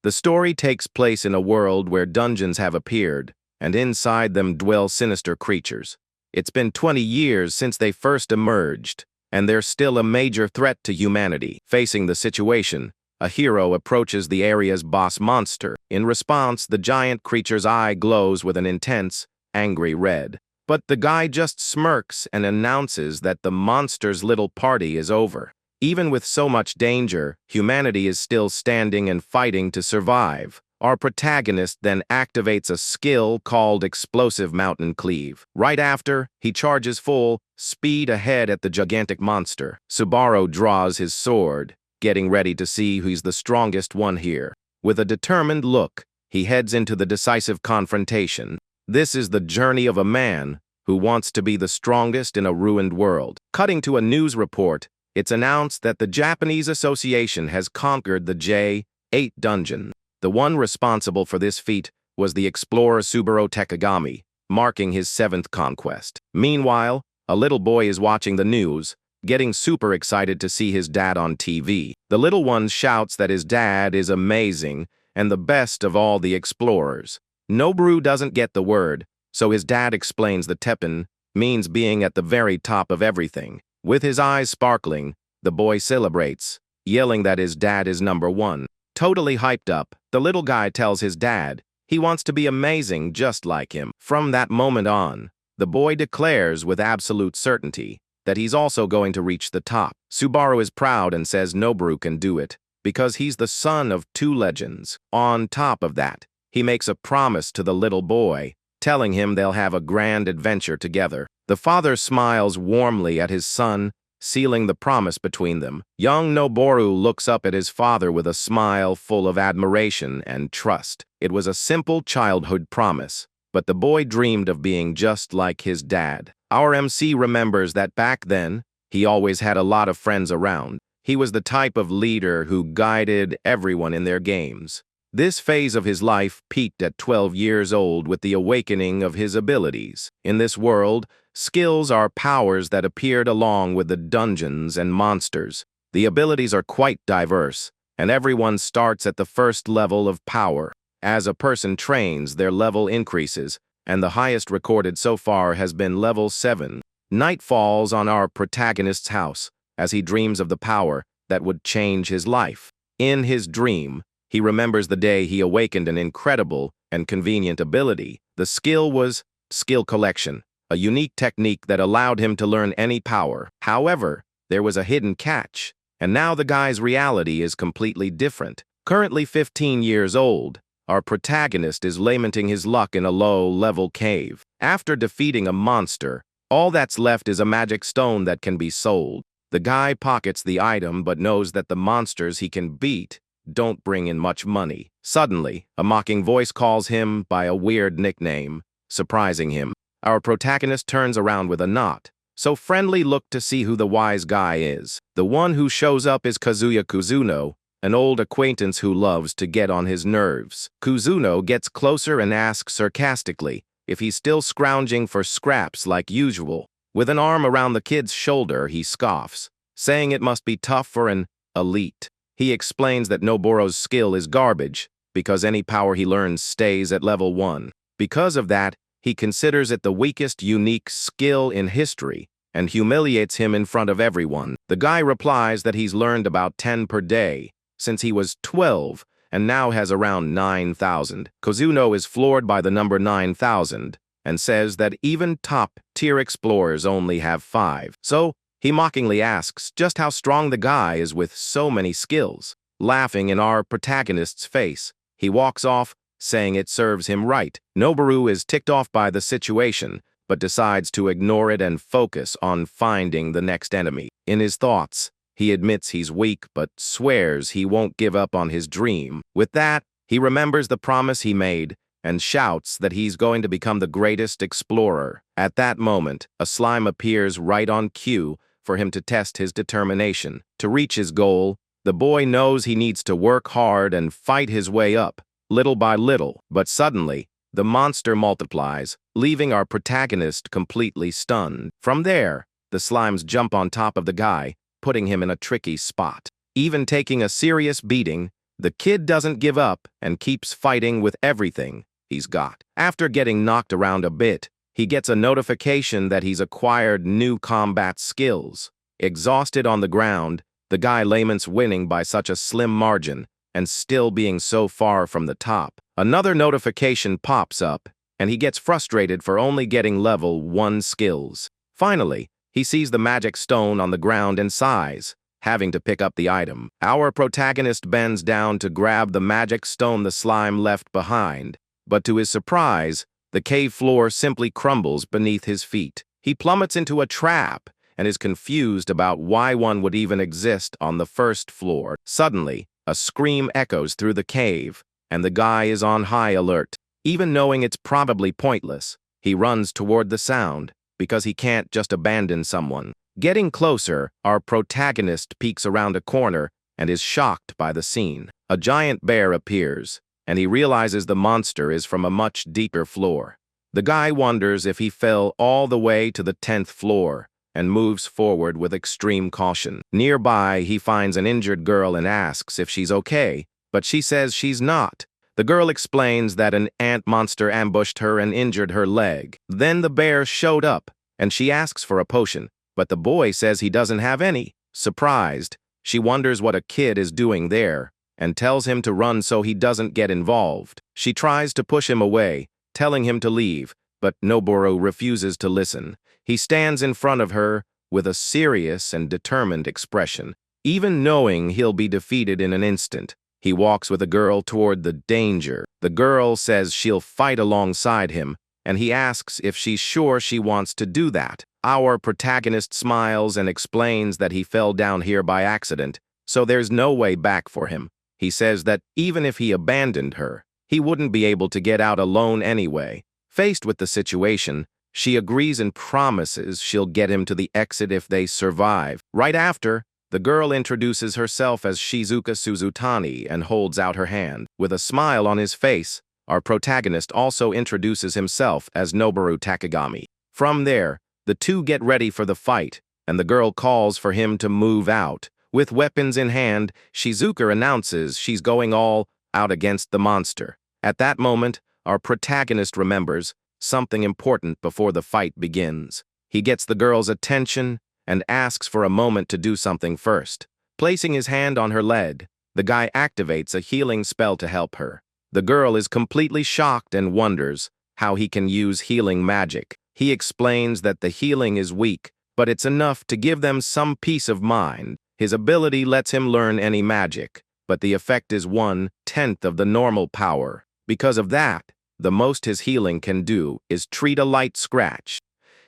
The story takes place in a world where dungeons have appeared, and inside them dwell sinister creatures. It's been 20 years since they first emerged, and they're still a major threat to humanity. Facing the situation, a hero approaches the area's boss monster. In response, the giant creature's eye glows with an intense, angry red. But the guy just smirks and announces that the monster's little party is over. Even with so much danger, humanity is still standing and fighting to survive. Our protagonist then activates a skill called Explosive Mountain Cleave. Right after, he charges full speed ahead at the gigantic monster. Subaru draws his sword, getting ready to see who's the strongest one here. With a determined look, he heads into the decisive confrontation. This is the journey of a man who wants to be the strongest in a ruined world. Cutting to a news report, it's announced that the Japanese Association has conquered the J8 dungeon. The one responsible for this feat was the explorer Subaru Takegami, marking his 7th conquest. Meanwhile, a little boy is watching the news, getting super excited to see his dad on TV. The little one shouts that his dad is amazing and the best of all the explorers. Noboru doesn't get the word, so his dad explains the teppen means being at the very top of everything. With his eyes sparkling, the boy celebrates, yelling that his dad is #1. Totally hyped up, the little guy tells his dad he wants to be amazing just like him. From that moment on, the boy declares with absolute certainty that he's also going to reach the top. Subaru is proud and says Noboru can do it, because he's the son of 2 legends. On top of that, he makes a promise to the little boy, telling him they'll have a grand adventure together. The father smiles warmly at his son, sealing the promise between them. Young Noboru looks up at his father with a smile full of admiration and trust. It was a simple childhood promise, but the boy dreamed of being just like his dad. Our MC remembers that back then, he always had a lot of friends around. He was the type of leader who guided everyone in their games. This phase of his life peaked at 12 years old with the awakening of his abilities. In this world, skills are powers that appeared along with the dungeons and monsters. The abilities are quite diverse, and everyone starts at the first level of power. As a person trains, their level increases, and the highest recorded so far has been level 7. Night falls on our protagonist's house as he dreams of the power that would change his life. In his dream, he remembers the day he awakened an incredible and convenient ability. The skill was skill collection, a unique technique that allowed him to learn any power. However, there was a hidden catch, and now the guy's reality is completely different. Currently 15 years old, our protagonist is lamenting his luck in a low-level cave. After defeating a monster, all that's left is a magic stone that can be sold. The guy pockets the item but knows that the monsters he can beat don't bring in much money. Suddenly, a mocking voice calls him by a weird nickname, surprising him. Our protagonist turns around with a not so friendly look to see who the wise guy is. The one who shows up is Kazuya Kuzuno, an old acquaintance who loves to get on his nerves. Kuzuno gets closer and asks sarcastically if he's still scrounging for scraps like usual. With an arm around the kid's shoulder, he scoffs, saying it must be tough for an elite. He explains that Noboru's skill is garbage because any power he learns stays at level 1. Because of that, he considers it the weakest unique skill in history and humiliates him in front of everyone. The guy replies that he's learned about 10 per day since he was 12 and now has around 9,000. Kuzuno is floored by the number 9,000 and says that even top-tier explorers only have 5. So, he mockingly asks just how strong the guy is with so many skills. Laughing in our protagonist's face, he walks off, saying it serves him right. Noboru is ticked off by the situation, but decides to ignore it and focus on finding the next enemy. In his thoughts, he admits he's weak but swears he won't give up on his dream. With that, he remembers the promise he made and shouts that he's going to become the greatest explorer. At that moment, a slime appears right on cue for him to test his determination. To reach his goal, the boy knows he needs to work hard and fight his way up, little by little. But suddenly, the monster multiplies, leaving our protagonist completely stunned. From there, the slimes jump on top of the guy, putting him in a tricky spot. Even taking a serious beating, The kid doesn't give up and keeps fighting with everything he's got. After getting knocked around a bit, he gets a notification that he's acquired new combat skills. Exhausted on the ground, the guy laments winning by such a slim margin and still being so far from the top. Another notification pops up, and he gets frustrated for only getting level 1 skills. Finally, he sees the magic stone on the ground and sighs, having to pick up the item. Our protagonist bends down to grab the magic stone the slime left behind, but to his surprise, the cave floor simply crumbles beneath his feet. He plummets into a trap and is confused about why one would even exist on the first floor. Suddenly, a scream echoes through the cave, and the guy is on high alert. Even knowing it's probably pointless, he runs toward the sound, because he can't just abandon someone. Getting closer, our protagonist peeks around a corner and is shocked by the scene. A giant bear appears, and he realizes the monster is from a much deeper floor. The guy wonders if he fell all the way to the 10th floor, and moves forward with extreme caution. Nearby, he finds an injured girl and asks if she's okay, but she says she's not. The girl explains that an ant monster ambushed her and injured her leg. Then the bear showed up, and she asks for a potion, but the boy says he doesn't have any. Surprised, she wonders what a kid is doing there, and tells him to run so he doesn't get involved. She tries to push him away, telling him to leave, but Noboru refuses to listen. He stands in front of her with a serious and determined expression. Even knowing he'll be defeated in an instant, he walks with the girl toward the danger. The girl says she'll fight alongside him, and he asks if she's sure she wants to do that. Our protagonist smiles and explains that he fell down here by accident, so there's no way back for him. He says that even if he abandoned her, he wouldn't be able to get out alone anyway. Faced with the situation, she agrees and promises she'll get him to the exit if they survive. Right after, the girl introduces herself as Shizuka Suzutani and holds out her hand. With a smile on his face, our protagonist also introduces himself as Noboru Takegami. From there, the two get ready for the fight, and the girl calls for him to move out. With weapons in hand, Shizuka announces she's going all out against the monster. At that moment, our protagonist remembers something important before the fight begins. He gets the girl's attention and asks for a moment to do something first. Placing his hand on her leg, the guy activates a healing spell to help her. The girl is completely shocked and wonders how he can use healing magic. He explains that the healing is weak, but it's enough to give them some peace of mind. His ability lets him learn any magic, but the effect is 1/10 of the normal power. Because of that, the most his healing can do is treat a light scratch.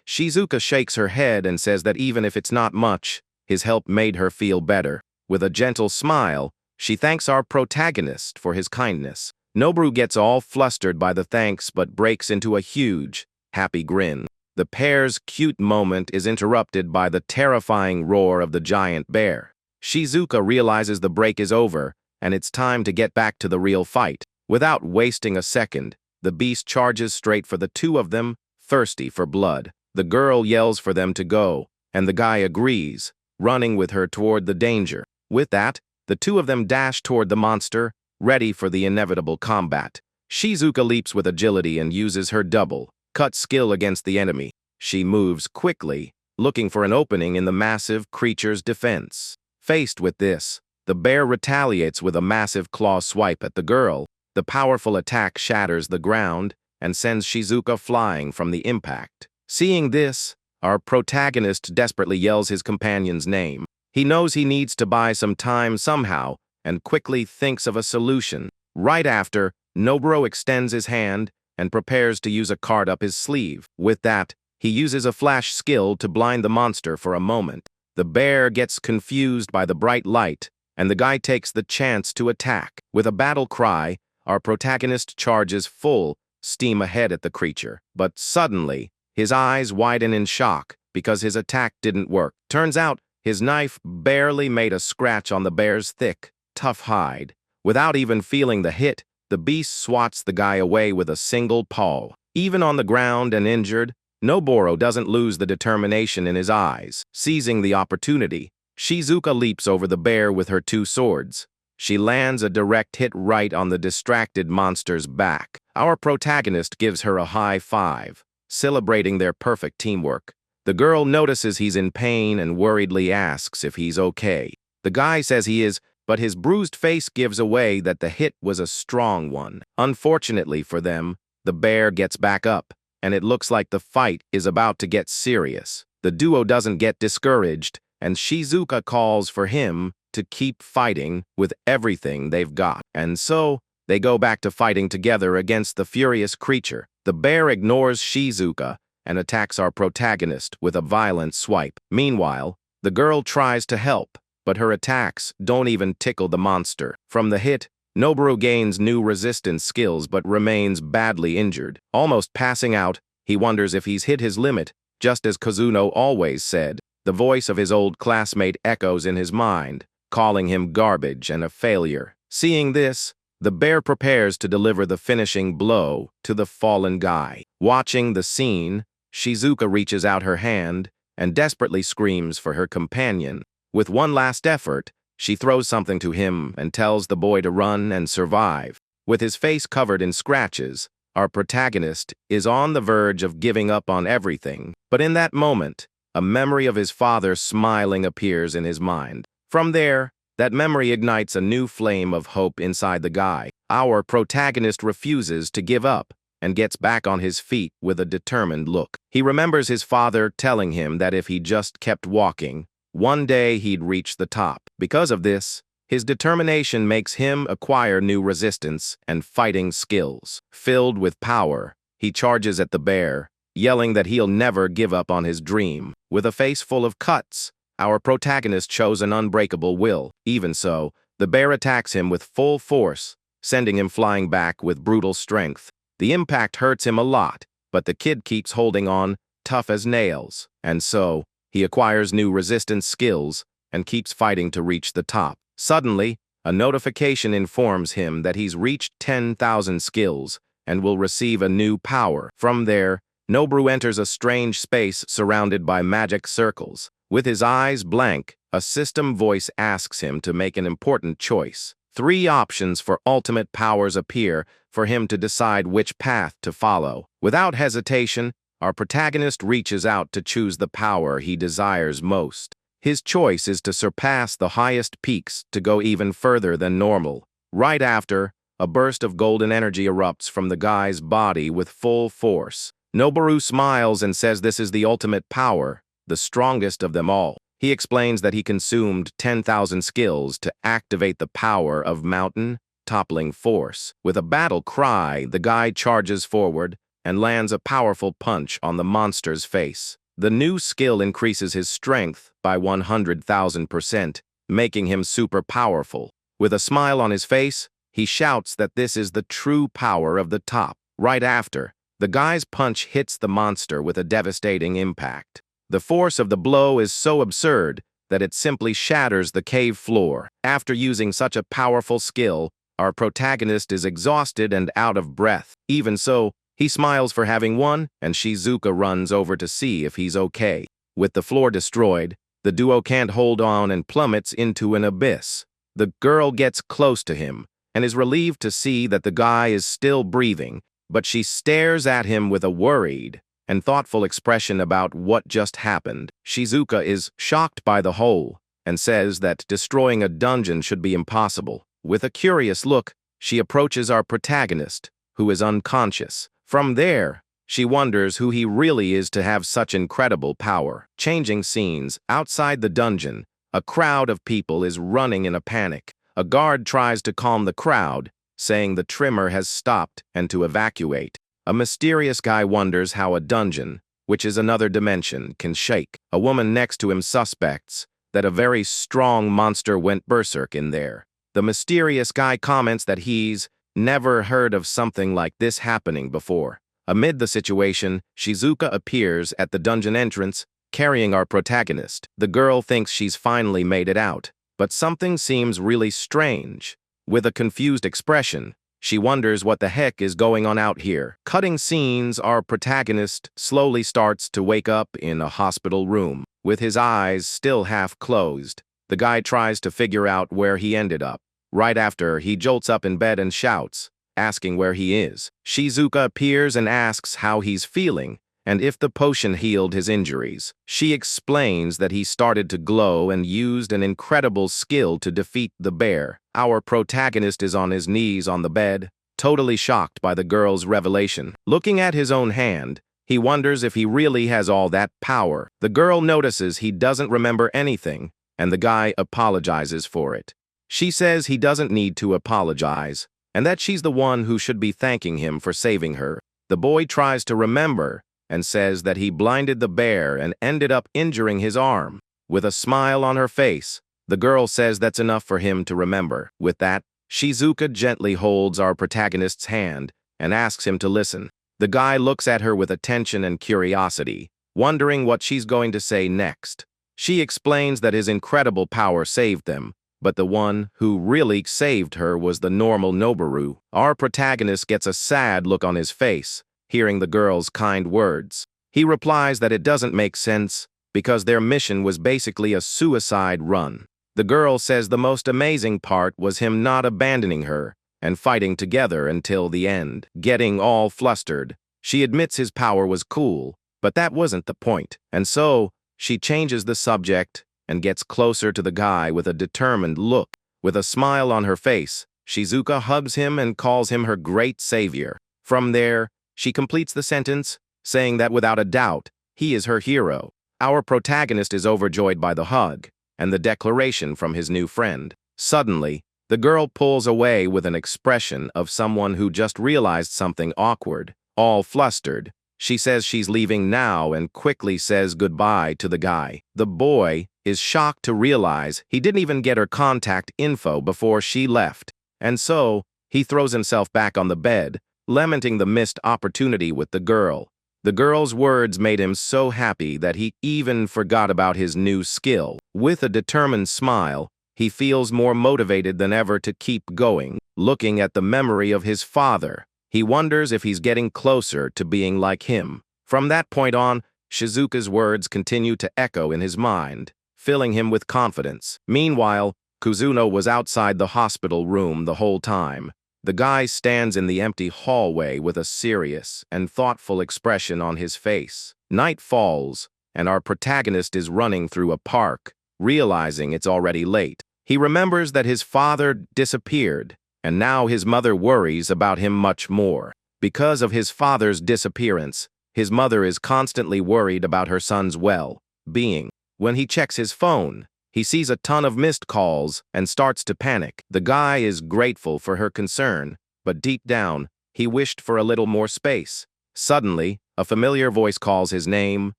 Shizuka shakes her head and says that even if it's not much, his help made her feel better. With a gentle smile, she thanks our protagonist for his kindness. Noboru gets all flustered by the thanks but breaks into a huge, happy grin. The pair's cute moment is interrupted by the terrifying roar of the giant bear. Shizuka realizes the break is over, and it's time to get back to the real fight. Without wasting a second, the beast charges straight for the two of them, thirsty for blood. The girl yells for them to go, and the guy agrees, running with her toward the danger. With that, the two of them dash toward the monster, ready for the inevitable combat. Shizuka leaps with agility and uses her double-cut skill against the enemy. She moves quickly, looking for an opening in the massive creature's defense. Faced with this, the bear retaliates with a massive claw swipe at the girl. The powerful attack shatters the ground and sends Shizuka flying from the impact. Seeing this, our protagonist desperately yells his companion's name. He knows he needs to buy some time somehow and quickly thinks of a solution. Right after, Noboru extends his hand and prepares to use a card up his sleeve. With that, he uses a flash skill to blind the monster for a moment. The bear gets confused by the bright light, and the guy takes the chance to attack. With a battle cry, our protagonist charges full steam ahead at the creature. But suddenly, his eyes widen in shock because his attack didn't work. Turns out, his knife barely made a scratch on the bear's thick, tough hide. Without even feeling the hit, the beast swats the guy away with a single paw. Even on the ground and injured, Noboru doesn't lose the determination in his eyes. Seizing the opportunity, Shizuka leaps over the bear with her two swords. She lands a direct hit right on the distracted monster's back. Our protagonist gives her a high five, celebrating their perfect teamwork. The girl notices he's in pain and worriedly asks if he's okay. The guy says he is, but his bruised face gives away that the hit was a strong one. Unfortunately for them, the bear gets back up, and it looks like the fight is about to get serious. The duo doesn't get discouraged, and Shizuka calls for him to keep fighting with everything they've got. And so, they go back to fighting together against the furious creature. The bear ignores Shizuka and attacks our protagonist with a violent swipe. Meanwhile, the girl tries to help, but her attacks don't even tickle the monster. From the hit, Noboru gains new resistance skills but remains badly injured. Almost passing out, he wonders if he's hit his limit, just as Kazuno always said. The voice of his old classmate echoes in his mind, calling him garbage and a failure. Seeing this, the bear prepares to deliver the finishing blow to the fallen guy. Watching the scene, Shizuka reaches out her hand and desperately screams for her companion. With one last effort, she throws something to him and tells the boy to run and survive. With his face covered in scratches, our protagonist is on the verge of giving up on everything. But in that moment, a memory of his father smiling appears in his mind. From there, that memory ignites a new flame of hope inside the guy. Our protagonist refuses to give up and gets back on his feet with a determined look. He remembers his father telling him that if he just kept walking, one day he'd reach the top. Because of this, his determination makes him acquire new resistance and fighting skills. Filled with power, he charges at the bear, yelling that he'll never give up on his dream. With a face full of cuts, our protagonist shows an unbreakable will. Even so, the bear attacks him with full force, sending him flying back with brutal strength. The impact hurts him a lot, but the kid keeps holding on, tough as nails. And so, he acquires new resistance skills and keeps fighting to reach the top. Suddenly, a notification informs him that he's reached 10,000 skills and will receive a new power. From there, Noboru enters a strange space surrounded by magic circles. With his eyes blank, a system voice asks him to make an important choice. 3 options for ultimate powers appear for him to decide which path to follow. Without hesitation, our protagonist reaches out to choose the power he desires most. His choice is to surpass the highest peaks to go even further than normal. Right after, a burst of golden energy erupts from the guy's body with full force. Noboru smiles and says this is the ultimate power, the strongest of them all. He explains that he consumed 10,000 skills to activate the power of mountain toppling force. With a battle cry, the guy charges forward and lands a powerful punch on the monster's face. The new skill increases his strength by 100,000%, making him super powerful. With a smile on his face, he shouts that this is the true power of the top. Right after, the guy's punch hits the monster with a devastating impact. The force of the blow is so absurd that it simply shatters the cave floor. After using such a powerful skill, our protagonist is exhausted and out of breath. Even so, he smiles for having won, and Shizuka runs over to see if he's okay. With the floor destroyed, the duo can't hold on and plummets into an abyss. The girl gets close to him and is relieved to see that the guy is still breathing, but she stares at him with a worried and thoughtful expression about what just happened. Shizuka is shocked by the hole and says that destroying a dungeon should be impossible. With a curious look, she approaches our protagonist, who is unconscious. From there, she wonders who he really is to have such incredible power. Changing scenes, outside the dungeon, a crowd of people is running in a panic. A guard tries to calm the crowd, saying the trimmer has stopped and to evacuate. A mysterious guy wonders how a dungeon, which is another dimension, can shake. A woman next to him suspects that a very strong monster went berserk in there. The mysterious guy comments that he's never heard of something like this happening before. Amid the situation, Shizuka appears at the dungeon entrance, carrying our protagonist. The girl thinks she's finally made it out, but something seems really strange. With a confused expression, she wonders what the heck is going on out here. Cutting scenes, our protagonist slowly starts to wake up in a hospital room. With his eyes still half closed, the guy tries to figure out where he ended up. Right after, he jolts up in bed and shouts, asking where he is. Shizuka appears and asks how he's feeling, and if the potion healed his injuries. She explains that he started to glow and used an incredible skill to defeat the bear. Our protagonist is on his knees on the bed, totally shocked by the girl's revelation. Looking at his own hand, he wonders if he really has all that power. The girl notices he doesn't remember anything, and the guy apologizes for it. She says he doesn't need to apologize, and that she's the one who should be thanking him for saving her. The boy tries to remember, and says that he blinded the bear and ended up injuring his arm. With a smile on her face, the girl says that's enough for him to remember. With that, Shizuka gently holds our protagonist's hand and asks him to listen. The guy looks at her with attention and curiosity, wondering what she's going to say next. She explains that his incredible power saved them, but the one who really saved her was the normal Noboru. Our protagonist gets a sad look on his face, hearing the girl's kind words. He replies that it doesn't make sense because their mission was basically a suicide run. The girl says the most amazing part was him not abandoning her and fighting together until the end. Getting all flustered, she admits his power was cool, but that wasn't the point. And so, she changes the subject and gets closer to the guy with a determined look. With a smile on her face, Shizuka hugs him and calls him her great savior. From there, she completes the sentence, saying that without a doubt, he is her hero. Our protagonist is overjoyed by the hug and the declaration from his new friend. Suddenly, the girl pulls away with an expression of someone who just realized something awkward. All flustered, she says she's leaving now and quickly says goodbye to the guy. The boy is shocked to realize he didn't even get her contact info before she left, and so he throws himself back on the bed, lamenting the missed opportunity with the girl. The girl's words made him so happy that he even forgot about his new skill. With a determined smile, he feels more motivated than ever to keep going. Looking at the memory of his father, he wonders if he's getting closer to being like him. From that point on, Shizuka's words continue to echo in his mind, filling him with confidence. Meanwhile, Kuzuno was outside the hospital room the whole time. The guy stands in the empty hallway with a serious and thoughtful expression on his face. Night falls, and our protagonist is running through a park, realizing it's already late. He remembers that his father disappeared, and now his mother worries about him much more. Because of his father's disappearance, his mother is constantly worried about her son's well-being. When he checks his phone, he sees a ton of missed calls and starts to panic. The guy is grateful for her concern, but deep down, he wished for a little more space. Suddenly, a familiar voice calls his name,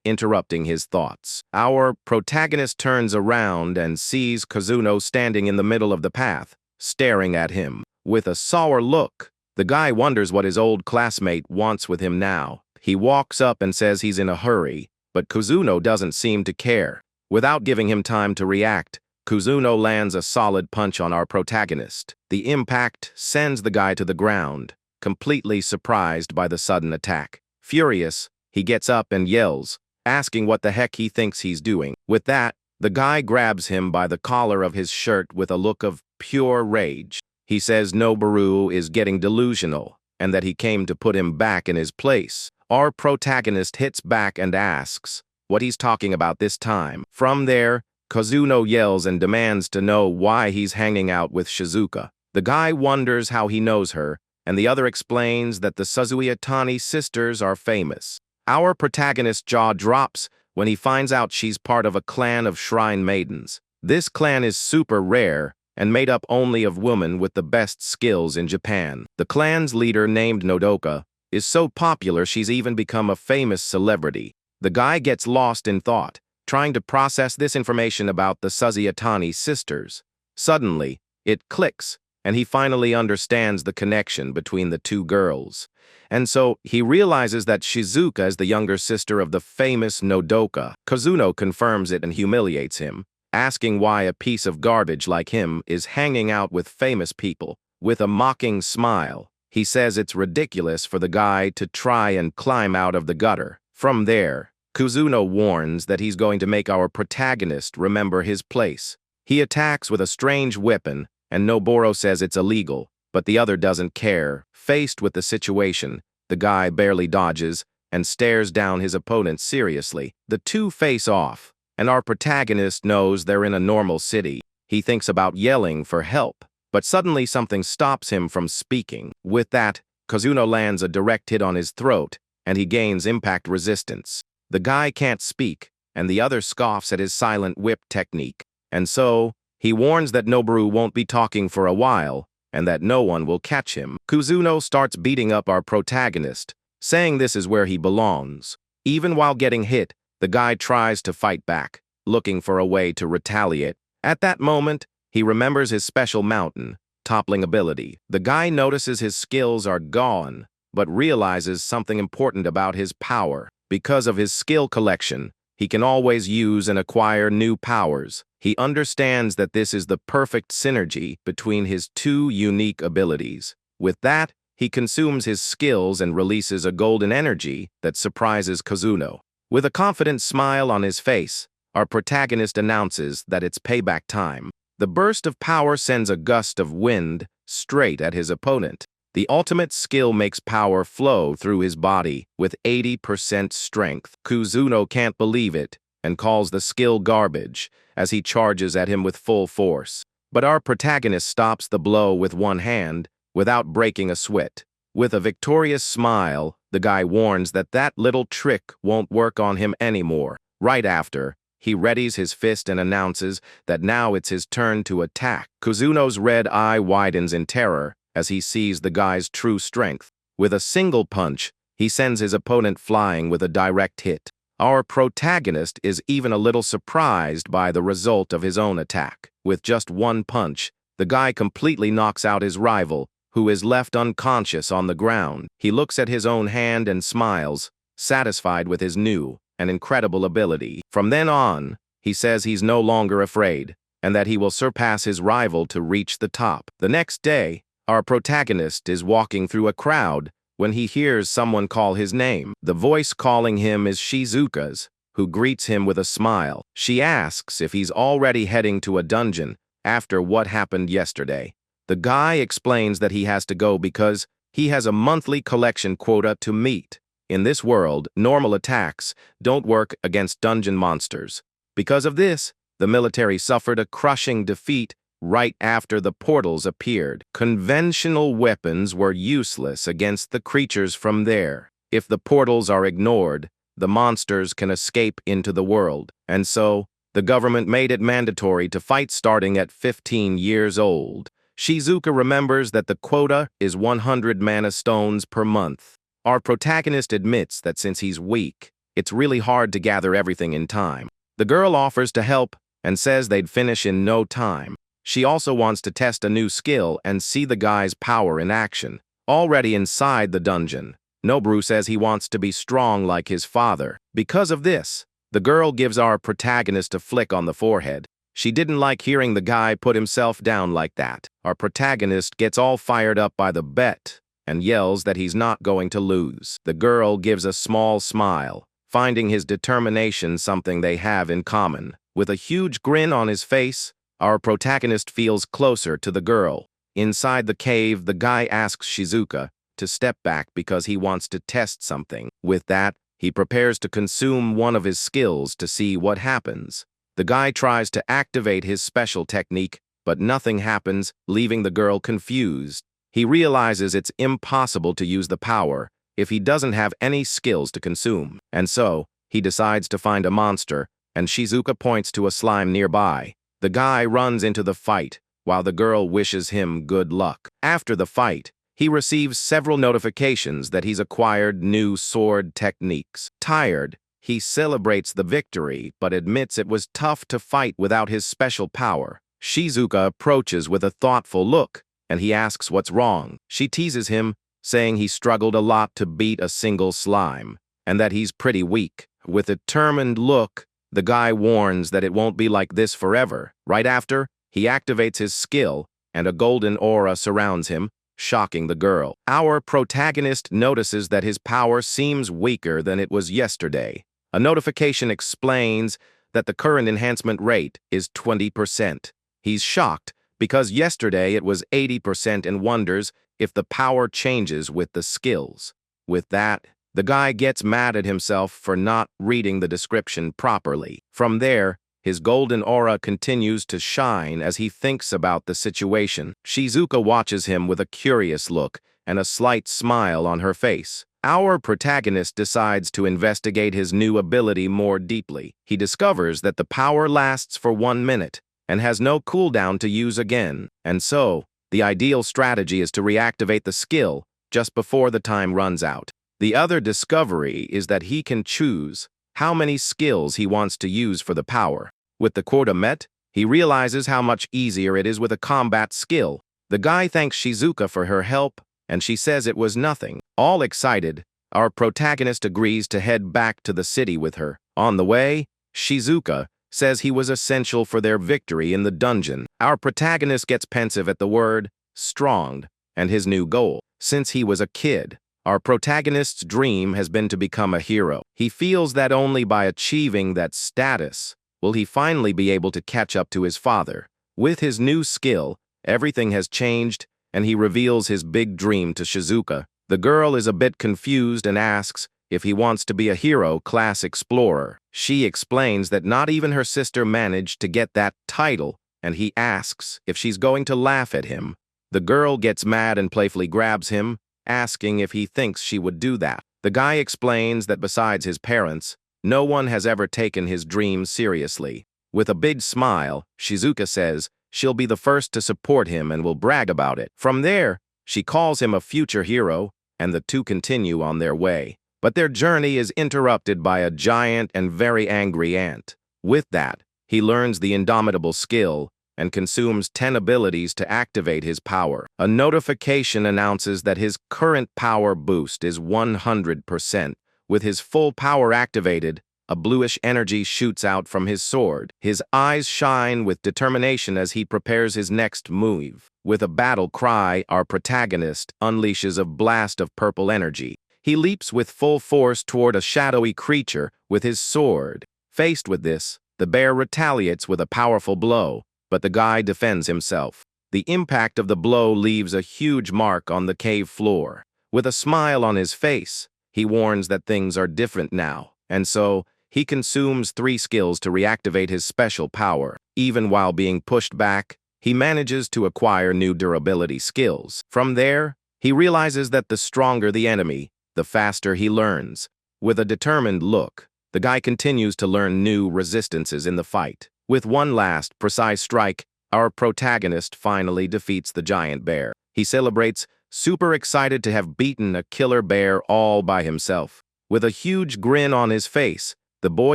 interrupting his thoughts. Our protagonist turns around and sees Kuzuno standing in the middle of the path, staring at him. With a sour look, the guy wonders what his old classmate wants with him now. He walks up and says he's in a hurry, but Kuzuno doesn't seem to care. Without giving him time to react, Kuzuno lands a solid punch on our protagonist. The impact sends the guy to the ground, completely surprised by the sudden attack. Furious, he gets up and yells, asking what the heck he thinks he's doing. With that, the guy grabs him by the collar of his shirt with a look of pure rage. He says Noboru is getting delusional, and that he came to put him back in his place. Our protagonist hits back and asks what he's talking about this time. From there, Kuzuno yells and demands to know why he's hanging out with Shizuka. The guy wonders how he knows her, and the other explains that the Suzuiatani sisters are famous. Our protagonist's jaw drops when he finds out she's part of a clan of shrine maidens. This clan is super rare and made up only of women with the best skills in Japan. The clan's leader, named Nodoka, is so popular she's even become a famous celebrity. The guy gets lost in thought, trying to process this information about the Suzuiatani sisters. Suddenly, it clicks, and he finally understands the connection between the two girls. And so, he realizes that Shizuka is the younger sister of the famous Nodoka. Kuzuno confirms it and humiliates him, asking why a piece of garbage like him is hanging out with famous people. With a mocking smile, he says it's ridiculous for the guy to try and climb out of the gutter. From there, Kuzuno warns that he's going to make our protagonist remember his place. He attacks with a strange weapon and Noboru says it's illegal, but the other doesn't care. Faced with the situation, the guy barely dodges and stares down his opponent seriously. The two face off, and our protagonist knows they're in a normal city. He thinks about yelling for help, but suddenly something stops him from speaking. With that, Kazuno lands a direct hit on his throat, and he gains impact resistance. The guy can't speak, and the other scoffs at his silent whip technique. And so, he warns that Noboru won't be talking for a while, and that no one will catch him. Kazuno starts beating up our protagonist, saying this is where he belongs. Even while getting hit, the guy tries to fight back, looking for a way to retaliate. At that moment, he remembers his special mountain, toppling ability. The guy notices his skills are gone, but realizes something important about his power. Because of his skill collection, he can always use and acquire new powers. He understands that this is the perfect synergy between his two unique abilities. With that, he consumes his skills and releases a golden energy that surprises Kazuno. With a confident smile on his face, our protagonist announces that it's payback time. The burst of power sends a gust of wind straight at his opponent. The ultimate skill makes power flow through his body with 80% strength. Kazuno can't believe it and calls the skill garbage as he charges at him with full force. But our protagonist stops the blow with one hand without breaking a sweat. With a victorious smile, the guy warns that that little trick won't work on him anymore. Right after, he readies his fist and announces that now it's his turn to attack. Kazuno's red eye widens in terror as he sees the guy's true strength. With a single punch, he sends his opponent flying with a direct hit. Our protagonist is even a little surprised by the result of his own attack. With just one punch, the guy completely knocks out his rival, who is left unconscious on the ground. He looks at his own hand and smiles, satisfied with his new and incredible ability. From then on, he says he's no longer afraid, and that he will surpass his rival to reach the top. The next day, our protagonist is walking through a crowd when he hears someone call his name. The voice calling him is Shizuka's, who greets him with a smile. She asks if he's already heading to a dungeon after what happened yesterday. The guy explains that he has to go because he has a monthly collection quota to meet. In this world, normal attacks don't work against dungeon monsters. Because of this, the military suffered a crushing defeat right after the portals appeared. Conventional weapons were useless against the creatures from there. If the portals are ignored, the monsters can escape into the world. And so, the government made it mandatory to fight starting at 15 years old. Shizuka remembers that the quota is 100 mana stones per month. Our protagonist admits that since he's weak, it's really hard to gather everything in time. The girl offers to help and says they'd finish in no time. She also wants to test a new skill and see the guy's power in action. Already inside the dungeon, Noboru says he wants to be strong like his father. Because of this, the girl gives our protagonist a flick on the forehead. She didn't like hearing the guy put himself down like that. Our protagonist gets all fired up by the bet and yells that he's not going to lose. The girl gives a small smile, finding his determination something they have in common. With a huge grin on his face, our protagonist feels closer to the girl. Inside the cave, the guy asks Shizuka to step back because he wants to test something. With that, he prepares to consume one of his skills to see what happens. The guy tries to activate his special technique, but nothing happens, leaving the girl confused. He realizes it's impossible to use the power if he doesn't have any skills to consume. And so, he decides to find a monster, and Shizuka points to a slime nearby. The guy runs into the fight, while the girl wishes him good luck. After the fight, he receives several notifications that he's acquired new sword techniques. Tired, he celebrates the victory, but admits it was tough to fight without his special power. Shizuka approaches with a thoughtful look, and he asks what's wrong. She teases him, saying he struggled a lot to beat a single slime, and that he's pretty weak. With a determined look, the guy warns that it won't be like this forever. Right after, he activates his skill, and a golden aura surrounds him, shocking the girl. Our protagonist notices that his power seems weaker than it was yesterday. A notification explains that the current enhancement rate is 20%. He's shocked because yesterday it was 80% and wonders if the power changes with the skills. With that, the guy gets mad at himself for not reading the description properly. From there, his golden aura continues to shine as he thinks about the situation. Shizuka watches him with a curious look and a slight smile on her face. Our protagonist decides to investigate his new ability more deeply. He discovers that the power lasts for 1 minute and has no cooldown to use again, and so, the ideal strategy is to reactivate the skill just before the time runs out. The other discovery is that he can choose how many skills he wants to use for the power. With the quota met, he realizes how much easier it is with a combat skill. The guy thanks Shizuka for her help, and she says it was nothing. All excited, our protagonist agrees to head back to the city with her. On the way, Shizuka says he was essential for their victory in the dungeon. Our protagonist gets pensive at the word strong and his new goal. Since he was a kid, our protagonist's dream has been to become a hero. He feels that only by achieving that status will he finally be able to catch up to his father. With his new skill, everything has changed, and he reveals his big dream to Shizuka. The girl is a bit confused and asks if he wants to be a hero class explorer. She explains that not even her sister managed to get that title, and he asks if she's going to laugh at him. The girl gets mad and playfully grabs him, asking if he thinks she would do that. The guy explains that besides his parents, no one has ever taken his dreams seriously. With a big smile, Shizuka says she'll be the first to support him and will brag about it. From there, she calls him a future hero, and the two continue on their way. But their journey is interrupted by a giant and very angry ant. With that, he learns the indomitable skill and consumes 10 abilities to activate his power. A notification announces that his current power boost is 100%. With his full power activated, a bluish energy shoots out from his sword. His eyes shine with determination as he prepares his next move. With a battle cry, our protagonist unleashes a blast of purple energy. He leaps with full force toward a shadowy creature with his sword. Faced with this, the bear retaliates with a powerful blow, but the guy defends himself. The impact of the blow leaves a huge mark on the cave floor. With a smile on his face, he warns that things are different now, and so he consumes 3 skills to reactivate his special power. Even while being pushed back, he manages to acquire new durability skills. From there, he realizes that the stronger the enemy, the faster he learns. With a determined look, the guy continues to learn new resistances in the fight. With one last precise strike, our protagonist finally defeats the giant bear. He celebrates, super excited to have beaten a killer bear all by himself. With a huge grin on his face, the boy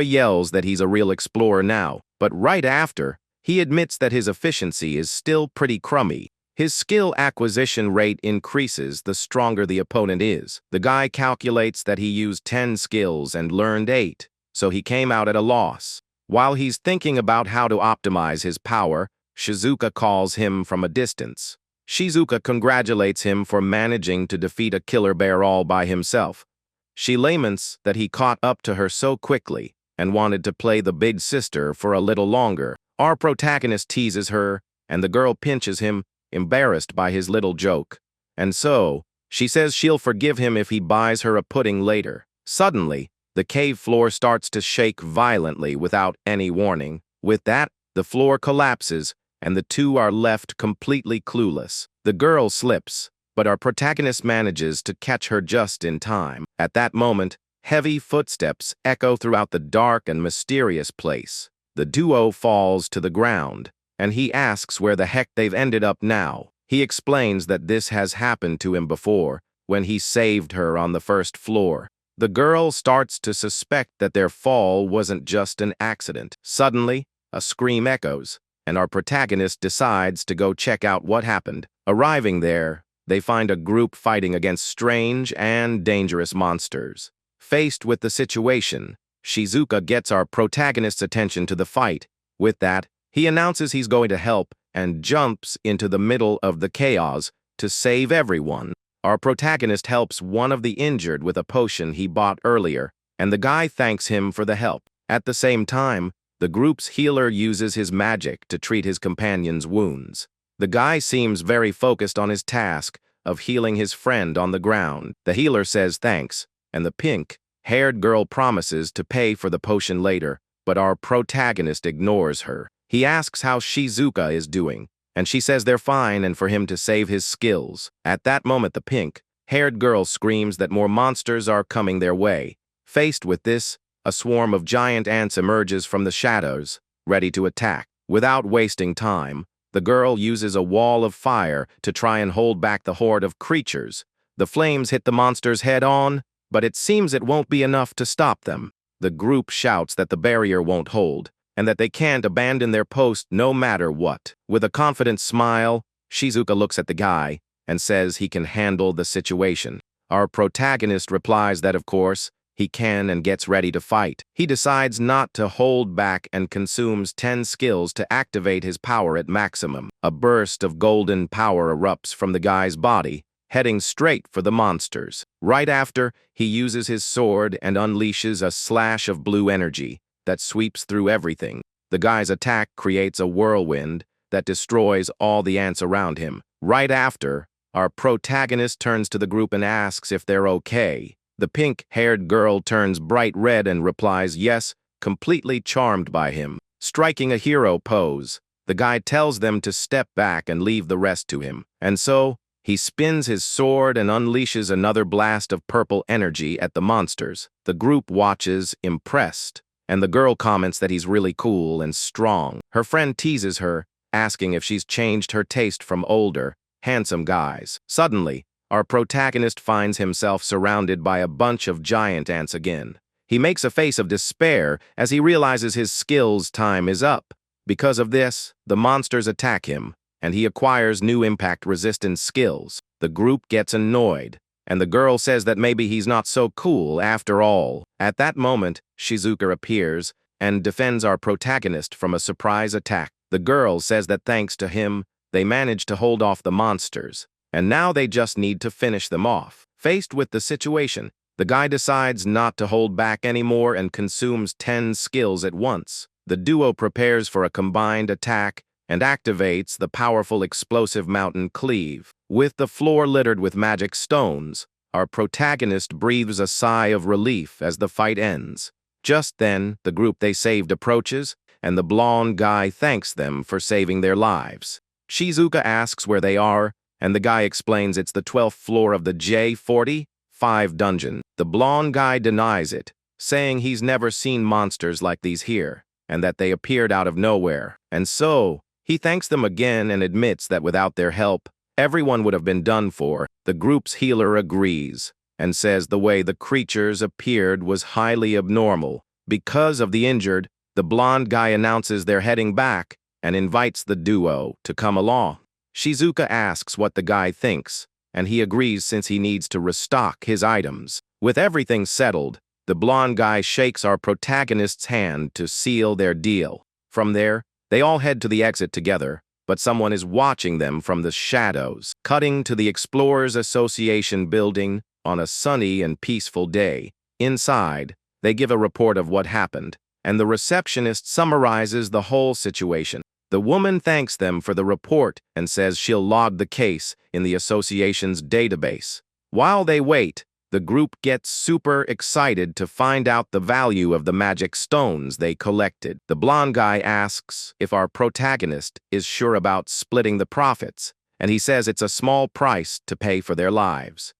yells that he's a real explorer now, but right after, he admits that his efficiency is still pretty crummy. His skill acquisition rate increases the stronger the opponent is. The guy calculates that he used 10 skills and learned 8, so he came out at a loss. While he's thinking about how to optimize his power, Shizuka calls him from a distance. Shizuka congratulates him for managing to defeat a killer bear all by himself. She laments that he caught up to her so quickly and wanted to play the big sister for a little longer. Our protagonist teases her, and the girl pinches him, embarrassed by his little joke. And so, she says she'll forgive him if he buys her a pudding later. Suddenly, the cave floor starts to shake violently without any warning. With that, the floor collapses, and the two are left completely clueless. The girl slips, but our protagonist manages to catch her just in time. At that moment, heavy footsteps echo throughout the dark and mysterious place. The duo falls to the ground, and he asks where the heck they've ended up now. He explains that this has happened to him before, when he saved her on the first floor. The girl starts to suspect that their fall wasn't just an accident. Suddenly, a scream echoes, and our protagonist decides to go check out what happened. Arriving there, they find a group fighting against strange and dangerous monsters. Faced with the situation, Shizuka gets our protagonist's attention to the fight. With that, he announces he's going to help and jumps into the middle of the chaos to save everyone. Our protagonist helps one of the injured with a potion he bought earlier, and the guy thanks him for the help. At the same time, the group's healer uses his magic to treat his companion's wounds. The guy seems very focused on his task of healing his friend on the ground. The healer says thanks, and the pink-haired girl promises to pay for the potion later, but our protagonist ignores her. He asks how Shizuka is doing, and she says they're fine and for him to save his skills. At that moment, the pink-haired girl screams that more monsters are coming their way. Faced with this, a swarm of giant ants emerges from the shadows, ready to attack. Without wasting time, the girl uses a wall of fire to try and hold back the horde of creatures. The flames hit the monsters head-on, but it seems it won't be enough to stop them. The group shouts that the barrier won't hold, and that they can't abandon their post no matter what. With a confident smile, Shizuka looks at the guy and says he can handle the situation. Our protagonist replies that, of course, he can and gets ready to fight. He decides not to hold back and consumes 10 skills to activate his power at maximum. A burst of golden power erupts from the guy's body, heading straight for the monsters. Right after, he uses his sword and unleashes a slash of blue energy that sweeps through everything. The guy's attack creates a whirlwind that destroys all the ants around him. Right after, our protagonist turns to the group and asks if they're okay. The pink-haired girl turns bright red and replies yes, completely charmed by him. Striking a hero pose, the guy tells them to step back and leave the rest to him. And so, he spins his sword and unleashes another blast of purple energy at the monsters. The group watches, impressed, and the girl comments that he's really cool and strong. Her friend teases her, asking if she's changed her taste from older, handsome guys. Suddenly, our protagonist finds himself surrounded by a bunch of giant ants again. He makes a face of despair as he realizes his skills' time is up. Because of this, the monsters attack him, and he acquires new impact-resistant skills. The group gets annoyed, and the girl says that maybe he's not so cool after all. At that moment, Shizuka appears and defends our protagonist from a surprise attack. The girl says that thanks to him, they managed to hold off the monsters, and now they just need to finish them off. Faced with the situation, the guy decides not to hold back anymore and consumes 10 skills at once. The duo prepares for a combined attack and activates the powerful explosive mountain cleave. With the floor littered with magic stones, our protagonist breathes a sigh of relief as the fight ends. Just then, the group they saved approaches, and the blonde guy thanks them for saving their lives. Shizuka asks where they are, and the guy explains it's the 12th floor of the J45 dungeon. The blonde guy denies it, saying he's never seen monsters like these here, and that they appeared out of nowhere. And so, he thanks them again and admits that without their help, everyone would have been done for. The group's healer agrees, and says the way the creatures appeared was highly abnormal. Because of the injured, the blonde guy announces they're heading back and invites the duo to come along. Shizuka asks what the guy thinks, and he agrees since he needs to restock his items. With everything settled, the blonde guy shakes our protagonist's hand to seal their deal. From there, they all head to the exit together, but someone is watching them from the shadows. Cutting to the Explorers Association building on a sunny and peaceful day. Inside, they give a report of what happened, and the receptionist summarizes the whole situation. The woman thanks them for the report and says she'll log the case in the association's database. While they wait, the group gets super excited to find out the value of the magic stones they collected. The blonde guy asks if our protagonist is sure about splitting the profits, and he says it's a small price to pay for their lives.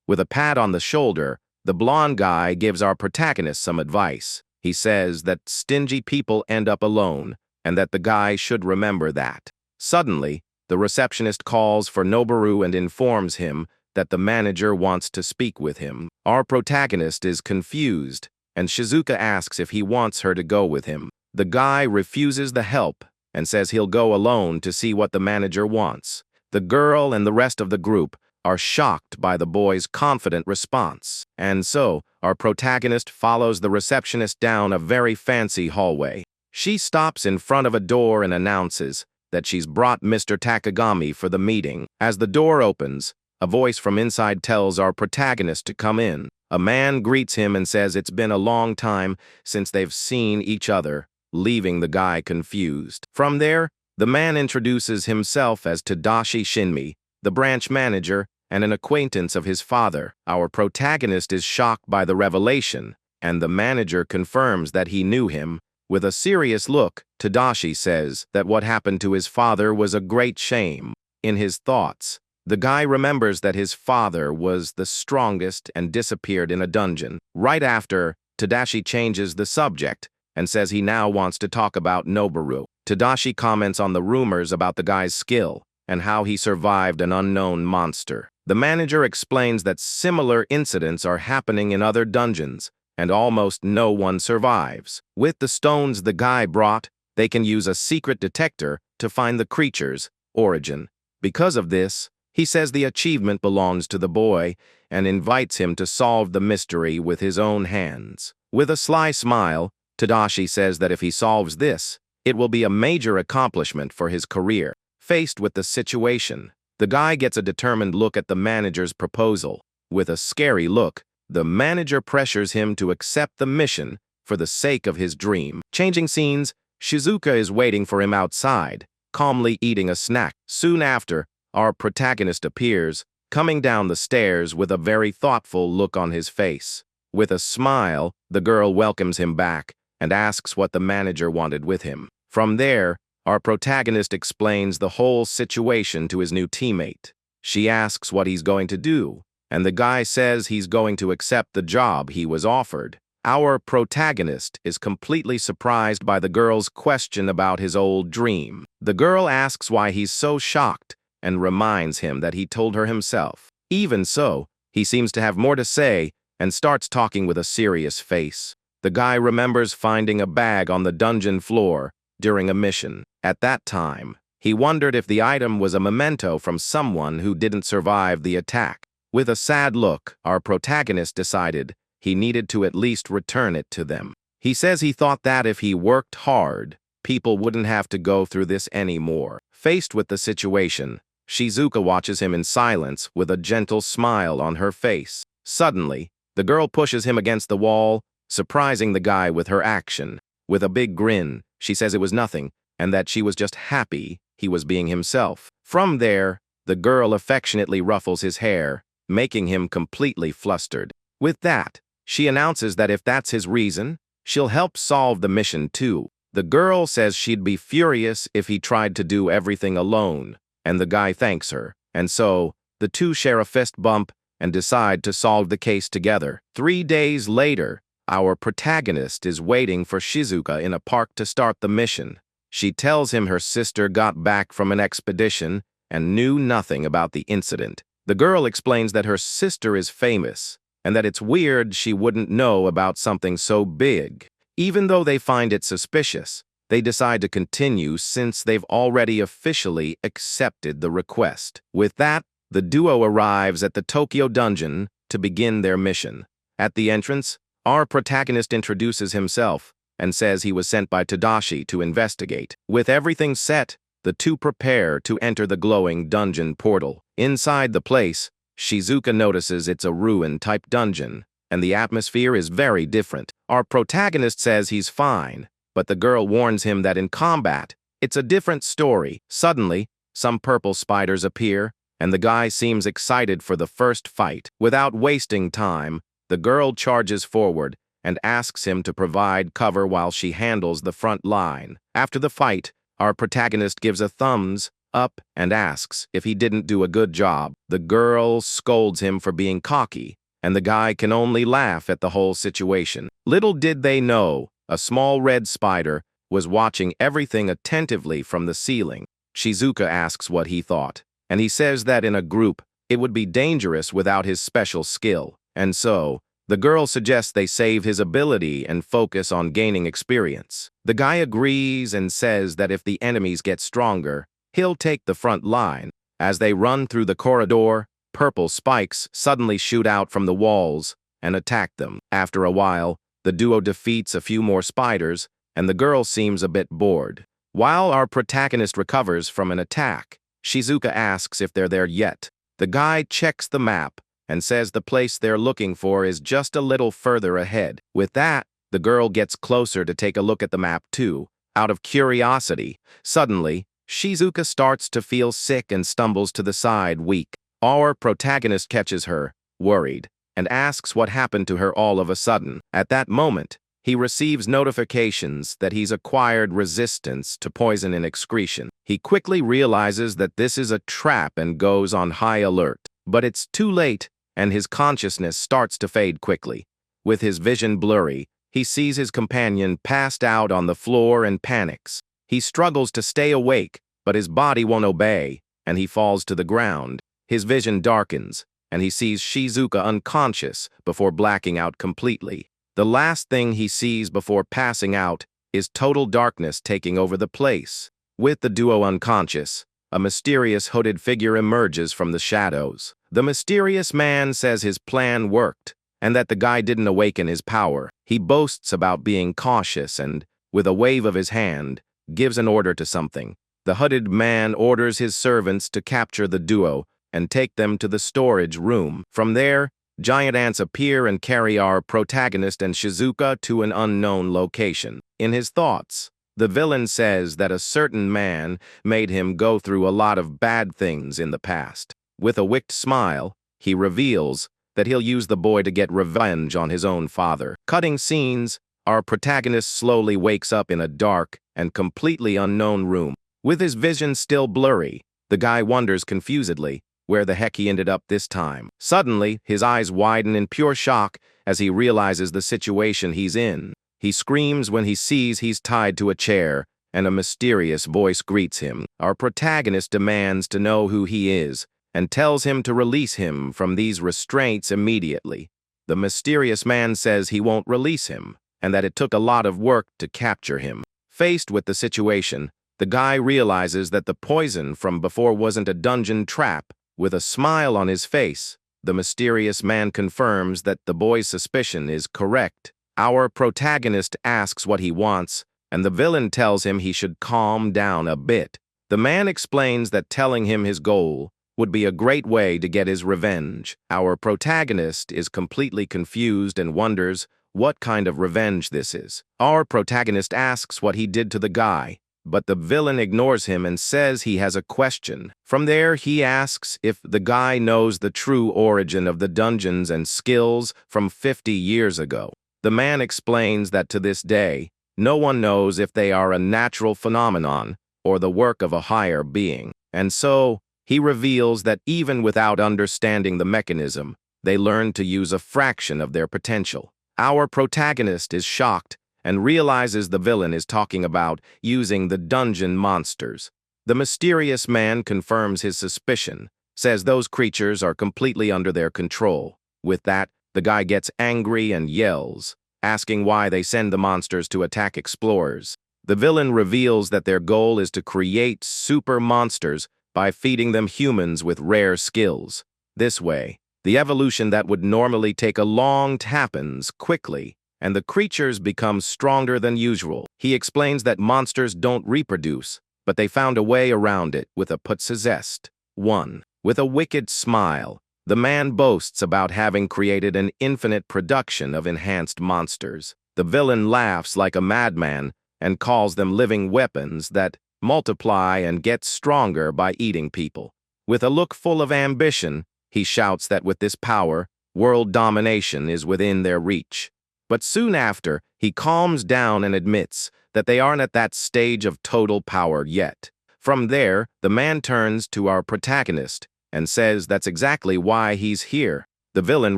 With a pat on the shoulder, the blonde guy gives our protagonist some advice. He says that stingy people end up alone, and that the guy should remember that. Suddenly, the receptionist calls for Noboru and informs him that the manager wants to speak with him. Our protagonist is confused, and Shizuka asks if he wants her to go with him. The guy refuses the help and says he'll go alone to see what the manager wants. The girl and the rest of the group are shocked by the boy's confident response, and so our protagonist follows the receptionist down a very fancy hallway. She stops in front of a door and announces that she's brought Mr. Takegami for the meeting. As the door opens, a voice from inside tells our protagonist to come in. A man greets him and says it's been a long time since they've seen each other, leaving the guy confused. From there, The man introduces himself as Tadashi Shinmi, the branch manager and an acquaintance of his father. Our protagonist is shocked by the revelation, and the manager confirms that he knew him. With a serious look, Tadashi says that what happened to his father was a great shame. In his thoughts, the guy remembers that his father was the strongest and disappeared in a dungeon. Right after, Tadashi changes the subject and says he now wants to talk about Noboru. Tadashi comments on the rumors about the guy's skill and how he survived an unknown monster. The manager explains that similar incidents are happening in other dungeons, and almost no one survives. With the stones the guy brought, they can use a secret detector to find the creature's origin. Because of this, he says the achievement belongs to the boy and invites him to solve the mystery with his own hands. With a sly smile, Tadashi says that if he solves this, it will be a major accomplishment for his career. Faced with the situation, the guy gets a determined look at the manager's proposal. With a scary look, the manager pressures him to accept the mission for the sake of his dream. Changing scenes, Shizuka is waiting for him outside, calmly eating a snack. Soon after, our protagonist appears, coming down the stairs with a very thoughtful look on his face. With a smile, the girl welcomes him back and asks what the manager wanted with him. From there, our protagonist explains the whole situation to his new teammate. She asks what he's going to do, and the guy says he's going to accept the job he was offered. Our protagonist is completely surprised by the girl's question about his old dream. The girl asks why he's so shocked and reminds him that he told her himself. Even so, he seems to have more to say and starts talking with a serious face. The guy remembers finding a bag on the dungeon floor during a mission. At that time, he wondered if the item was a memento from someone who didn't survive the attack. With a sad look, our protagonist decided he needed to at least return it to them. He says he thought that if he worked hard, people wouldn't have to go through this anymore. Faced with the situation, Shizuka watches him in silence with a gentle smile on her face. Suddenly, the girl pushes him against the wall, surprising the guy with her action. With a big grin, she says it was nothing, and that she was just happy he was being himself. From there, the girl affectionately ruffles his hair, making him completely flustered. With that, she announces that if that's his reason, she'll help solve the mission too. The girl says she'd be furious if he tried to do everything alone, and the guy thanks her. And so, the two share a fist bump and decide to solve the case together. 3 days later, our protagonist is waiting for Shizuka in a park to start the mission. She tells him her sister got back from an expedition and knew nothing about the incident. The girl explains that her sister is famous and that it's weird she wouldn't know about something so big. Even though they find it suspicious, they decide to continue since they've already officially accepted the request. With that, the duo arrives at the Tokyo dungeon to begin their mission. At the entrance, our protagonist introduces himself and says he was sent by Tadashi to investigate. With everything set, the two prepare to enter the glowing dungeon portal. Inside the place, Shizuka notices it's a ruin-type dungeon, and the atmosphere is very different. Our protagonist says he's fine, but the girl warns him that in combat, it's a different story. Suddenly, some purple spiders appear, and the guy seems excited for the first fight. Without wasting time, the girl charges forward and asks him to provide cover while she handles the front line. After the fight, our protagonist gives a thumbs up and asks if he didn't do a good job. The girl scolds him for being cocky, and the guy can only laugh at the whole situation. Little did they know, a small red spider was watching everything attentively from the ceiling. Shizuka asks what he thought, and he says that in a group, it would be dangerous without his special skill. And so, the girl suggests they save his ability and focus on gaining experience. The guy agrees and says that if the enemies get stronger, he'll take the front line. As they run through the corridor, purple spikes suddenly shoot out from the walls and attack them. After a while, the duo defeats a few more spiders, and the girl seems a bit bored. While our protagonist recovers from an attack, Shizuka asks if they're there yet. The guy checks the map and says the place they're looking for is just a little further ahead. With that, the girl gets closer to take a look at the map too. Out of curiosity, suddenly, Shizuka starts to feel sick and stumbles to the side, weak. Our protagonist catches her, worried, and asks what happened to her all of a sudden. At that moment, he receives notifications that he's acquired resistance to poison in excretion. He quickly realizes that this is a trap and goes on high alert. But it's too late, and his consciousness starts to fade quickly. With his vision blurry, he sees his companion passed out on the floor and panics. He struggles to stay awake, but his body won't obey, and he falls to the ground. His vision darkens, and he sees Shizuka unconscious before blacking out completely. The last thing he sees before passing out is total darkness taking over the place. With the duo unconscious, a mysterious hooded figure emerges from the shadows. The mysterious man says his plan worked, and that the guy didn't awaken his power. He boasts about being cautious and, with a wave of his hand, gives an order to something. The hooded man orders his servants to capture the duo and take them to the storage room. From there, giant ants appear and carry our protagonist and Shizuka to an unknown location. In his thoughts, the villain says that a certain man made him go through a lot of bad things in the past. With a wicked smile, he reveals that he'll use the boy to get revenge on his own father. Cutting scenes, our protagonist slowly wakes up in a dark and completely unknown room. With his vision still blurry, the guy wonders confusedly where the heck he ended up this time. Suddenly, his eyes widen in pure shock as he realizes the situation he's in. He screams when he sees he's tied to a chair, and a mysterious voice greets him. Our protagonist demands to know who he is, and tells him to release him from these restraints immediately. The mysterious man says he won't release him, and that it took a lot of work to capture him. Faced with the situation, the guy realizes that the poison from before wasn't a dungeon trap. With a smile on his face, the mysterious man confirms that the boy's suspicion is correct. Our protagonist asks what he wants, and the villain tells him he should calm down a bit. The man explains that telling him his goal would be a great way to get his revenge. Our protagonist is completely confused and wonders what kind of revenge this is. Our protagonist asks what he did to the guy, but the villain ignores him and says he has a question. From there, he asks if the guy knows the true origin of the dungeons and skills from 50 years ago. The man explains that to this day, no one knows if they are a natural phenomenon or the work of a higher being. And so, he reveals that even without understanding the mechanism, they learn to use a fraction of their potential. Our protagonist is shocked and realizes the villain is talking about using the dungeon monsters. The mysterious man confirms his suspicion, says those creatures are completely under their control. With that, the guy gets angry and yells, asking why they send the monsters to attack explorers. The villain reveals that their goal is to create super monsters by feeding them humans with rare skills. This way, the evolution that would normally take a long time happens quickly, and the creatures become stronger than usual. He explains that monsters don't reproduce, but they found a way around it with a possessed one. With a wicked smile, the man boasts about having created an infinite production of enhanced monsters. The villain laughs like a madman and calls them living weapons that multiply and get stronger by eating people. With a look full of ambition, he shouts that with this power, world domination is within their reach. But soon after, he calms down and admits that they aren't at that stage of total power yet. From there, the man turns to our protagonist and says that's exactly why he's here. The villain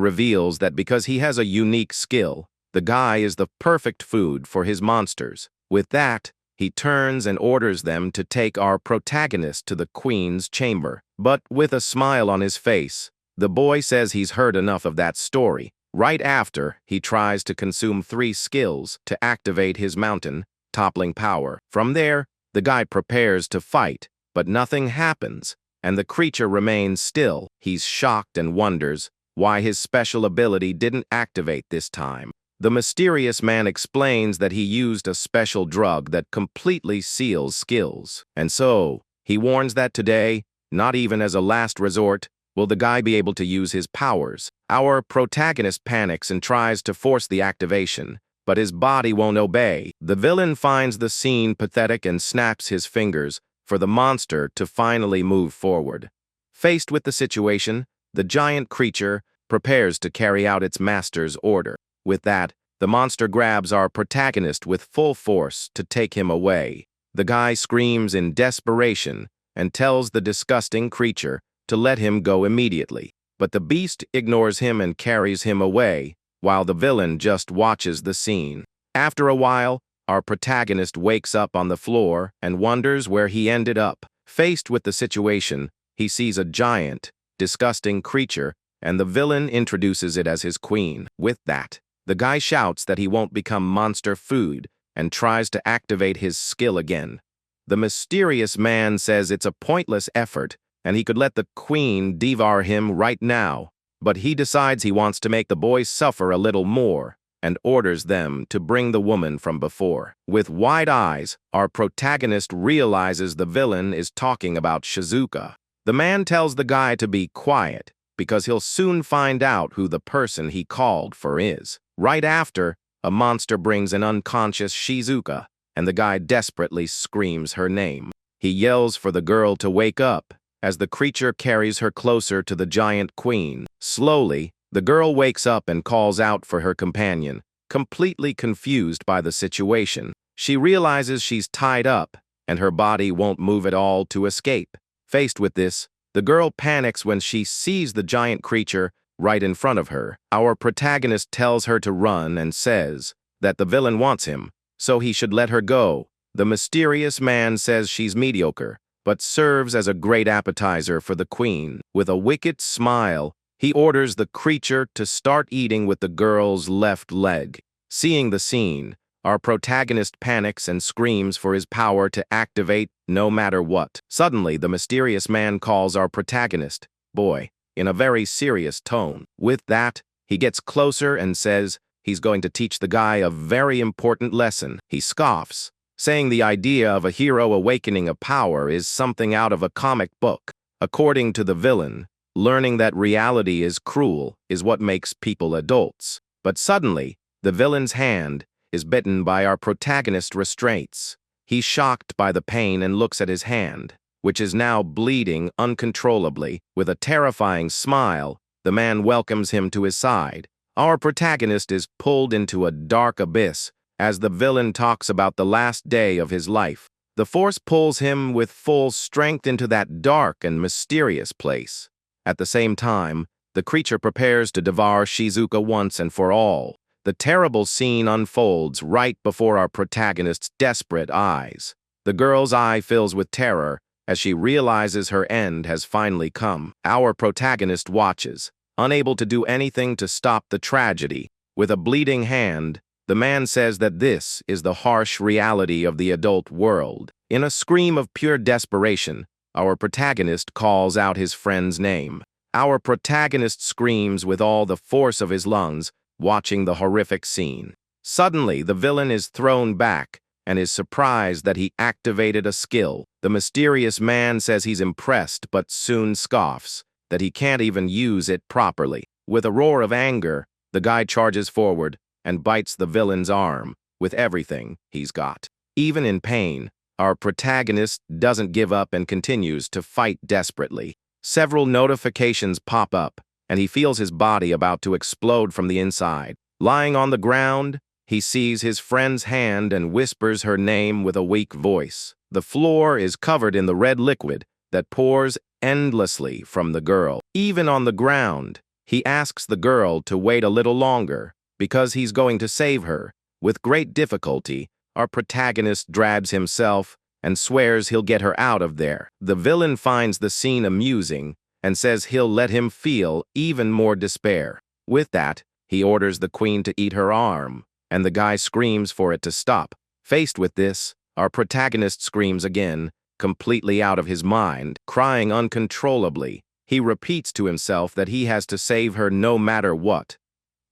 reveals that because he has a unique skill, the guy is the perfect food for his monsters. With that, he turns and orders them to take our protagonist to the Queen's chamber. But with a smile on his face, the boy says he's heard enough of that story. Right after, he tries to consume 3 skills to activate his mountain, toppling power. From there, the guy prepares to fight, but nothing happens, and the creature remains still. He's shocked and wonders why his special ability didn't activate this time. The mysterious man explains that he used a special drug that completely seals skills. And so, he warns that today, not even as a last resort, will the guy be able to use his powers. Our protagonist panics and tries to force the activation, but his body won't obey. The villain finds the scene pathetic and snaps his fingers, for the monster to finally move forward. Faced with the situation, the giant creature prepares to carry out its master's order. With that, the monster grabs our protagonist with full force to take him away. The guy screams in desperation and tells the disgusting creature to let him go immediately. But the beast ignores him and carries him away, while the villain just watches the scene. After a while, our protagonist wakes up on the floor and wonders where he ended up. Faced with the situation, he sees a giant, disgusting creature, and the villain introduces it as his queen. With that, the guy shouts that he won't become monster food and tries to activate his skill again. The mysterious man says it's a pointless effort and he could let the queen devour him right now, but he decides he wants to make the boys suffer a little more and orders them to bring the woman from before. With wide eyes, our protagonist realizes the villain is talking about Shizuka. The man tells the guy to be quiet because he'll soon find out who the person he called for is. Right after, a monster brings an unconscious Shizuka, and the guy desperately screams her name. He yells for the girl to wake up as the creature carries her closer to the giant queen. Slowly, the girl wakes up and calls out for her companion, completely confused by the situation. She realizes she's tied up, and her body won't move at all to escape. Faced with this, the girl panics when she sees the giant creature right in front of her. Our protagonist tells her to run and says that the villain wants him, so he should let her go. The mysterious man says she's mediocre, but serves as a great appetizer for the queen. With a wicked smile, he orders the creature to start eating with the girl's left leg. Seeing the scene, our protagonist panics and screams for his power to activate no matter what. Suddenly, the mysterious man calls our protagonist, boy, in a very serious tone. With that, he gets closer and says he's going to teach the guy a very important lesson. He scoffs, saying the idea of a hero awakening a power is something out of a comic book. According to the villain, learning that reality is cruel is what makes people adults. But suddenly, the villain's hand is bitten by our protagonist's restraints. He's shocked by the pain and looks at his hand, which is now bleeding uncontrollably. With a terrifying smile, the man welcomes him to his side. Our protagonist is pulled into a dark abyss as the villain talks about the last day of his life. The force pulls him with full strength into that dark and mysterious place. At the same time, the creature prepares to devour Shizuka once and for all. The terrible scene unfolds right before our protagonist's desperate eyes. The girl's eye fills with terror as she realizes her end has finally come. Our protagonist watches, unable to do anything to stop the tragedy. With a bleeding hand, the man says that this is the harsh reality of the adult world. In a scream of pure desperation, our protagonist calls out his friend's name. Our protagonist screams with all the force of his lungs, watching the horrific scene. Suddenly, the villain is thrown back and is surprised that he activated a skill. The mysterious man says he's impressed but soon scoffs that he can't even use it properly. With a roar of anger, the guy charges forward and bites the villain's arm with everything he's got. Even in pain, our protagonist doesn't give up and continues to fight desperately. Several notifications pop up, and he feels his body about to explode from the inside. Lying on the ground, he sees his friend's hand and whispers her name with a weak voice. The floor is covered in the red liquid that pours endlessly from the girl. Even on the ground, he asks the girl to wait a little longer because he's going to save her. With great difficulty, our protagonist grabs himself and swears he'll get her out of there. The villain finds the scene amusing and says he'll let him feel even more despair. With that, he orders the queen to eat her arm, and the guy screams for it to stop. Faced with this, our protagonist screams again, completely out of his mind, crying uncontrollably. He repeats to himself that he has to save her no matter what.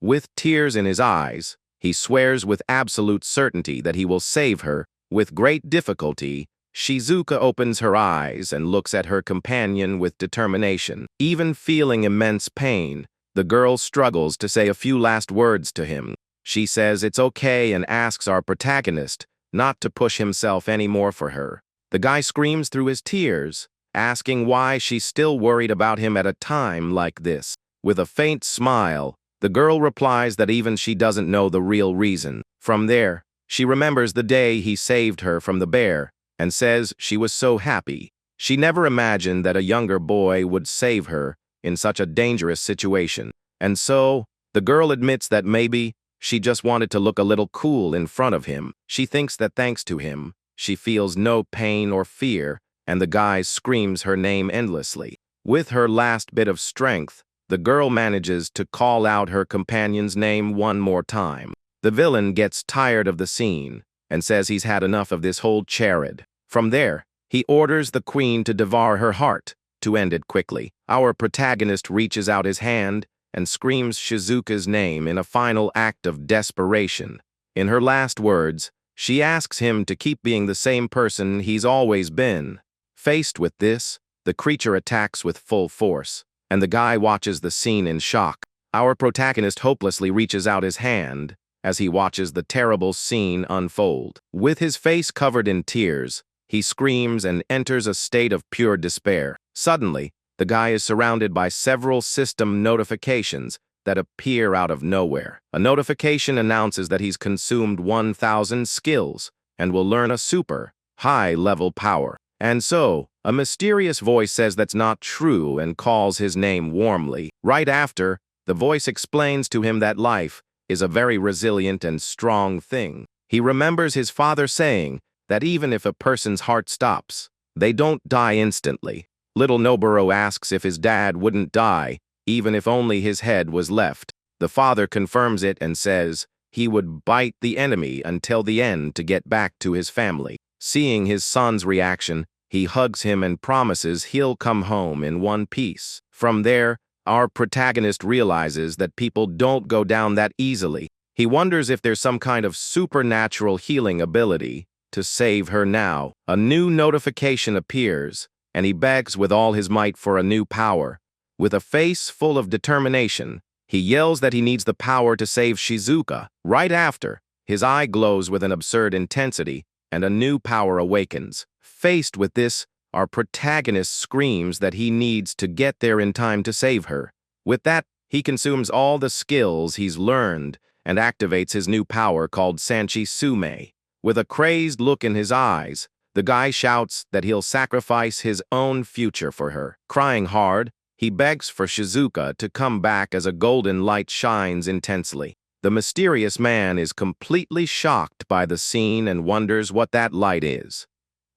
With tears in his eyes, he swears with absolute certainty that he will save her. With great difficulty, Shizuka opens her eyes and looks at her companion with determination. Even feeling immense pain, the girl struggles to say a few last words to him. She says it's okay and asks our protagonist not to push himself anymore for her. The guy screams through his tears, asking why she's still worried about him at a time like this. With a faint smile, the girl replies that even she doesn't know the real reason. From there, she remembers the day he saved her from the bear and says she was so happy. She never imagined that a younger boy would save her in such a dangerous situation. And so, the girl admits that maybe she just wanted to look a little cool in front of him. She thinks that thanks to him, she feels no pain or fear, and the guy screams her name endlessly. With her last bit of strength, the girl manages to call out her companion's name one more time. The villain gets tired of the scene and says he's had enough of this whole charade. From there, he orders the queen to devour her heart to end it quickly. Our protagonist reaches out his hand and screams Shizuka's name in a final act of desperation. In her last words, she asks him to keep being the same person he's always been. Faced with this, the creature attacks with full force, and the guy watches the scene in shock. Our protagonist hopelessly reaches out his hand as he watches the terrible scene unfold. With his face covered in tears, he screams and enters a state of pure despair. Suddenly, the guy is surrounded by several system notifications that appear out of nowhere. A notification announces that he's consumed 1,000 skills and will learn a super, high-level power. And so, a mysterious voice says that's not true and calls his name warmly. Right after, the voice explains to him that life is a very resilient and strong thing. He remembers his father saying that even if a person's heart stops, they don't die instantly. Little Noboru asks if his dad wouldn't die, even if only his head was left. The father confirms it and says he would bite the enemy until the end to get back to his family. Seeing his son's reaction, he hugs him and promises he'll come home in one piece. From there, our protagonist realizes that people don't go down that easily. He wonders if there's some kind of supernatural healing ability to save her now. A new notification appears, and he begs with all his might for a new power. With a face full of determination, he yells that he needs the power to save Shizuka. Right after, his eye glows with an absurd intensity, and a new power awakens. Faced with this, our protagonist screams that he needs to get there in time to save her. With that, he consumes all the skills he's learned and activates his new power called Sanchi Sume. With a crazed look in his eyes, the guy shouts that he'll sacrifice his own future for her. Crying hard, he begs for Shizuka to come back as a golden light shines intensely. The mysterious man is completely shocked by the scene and wonders what that light is.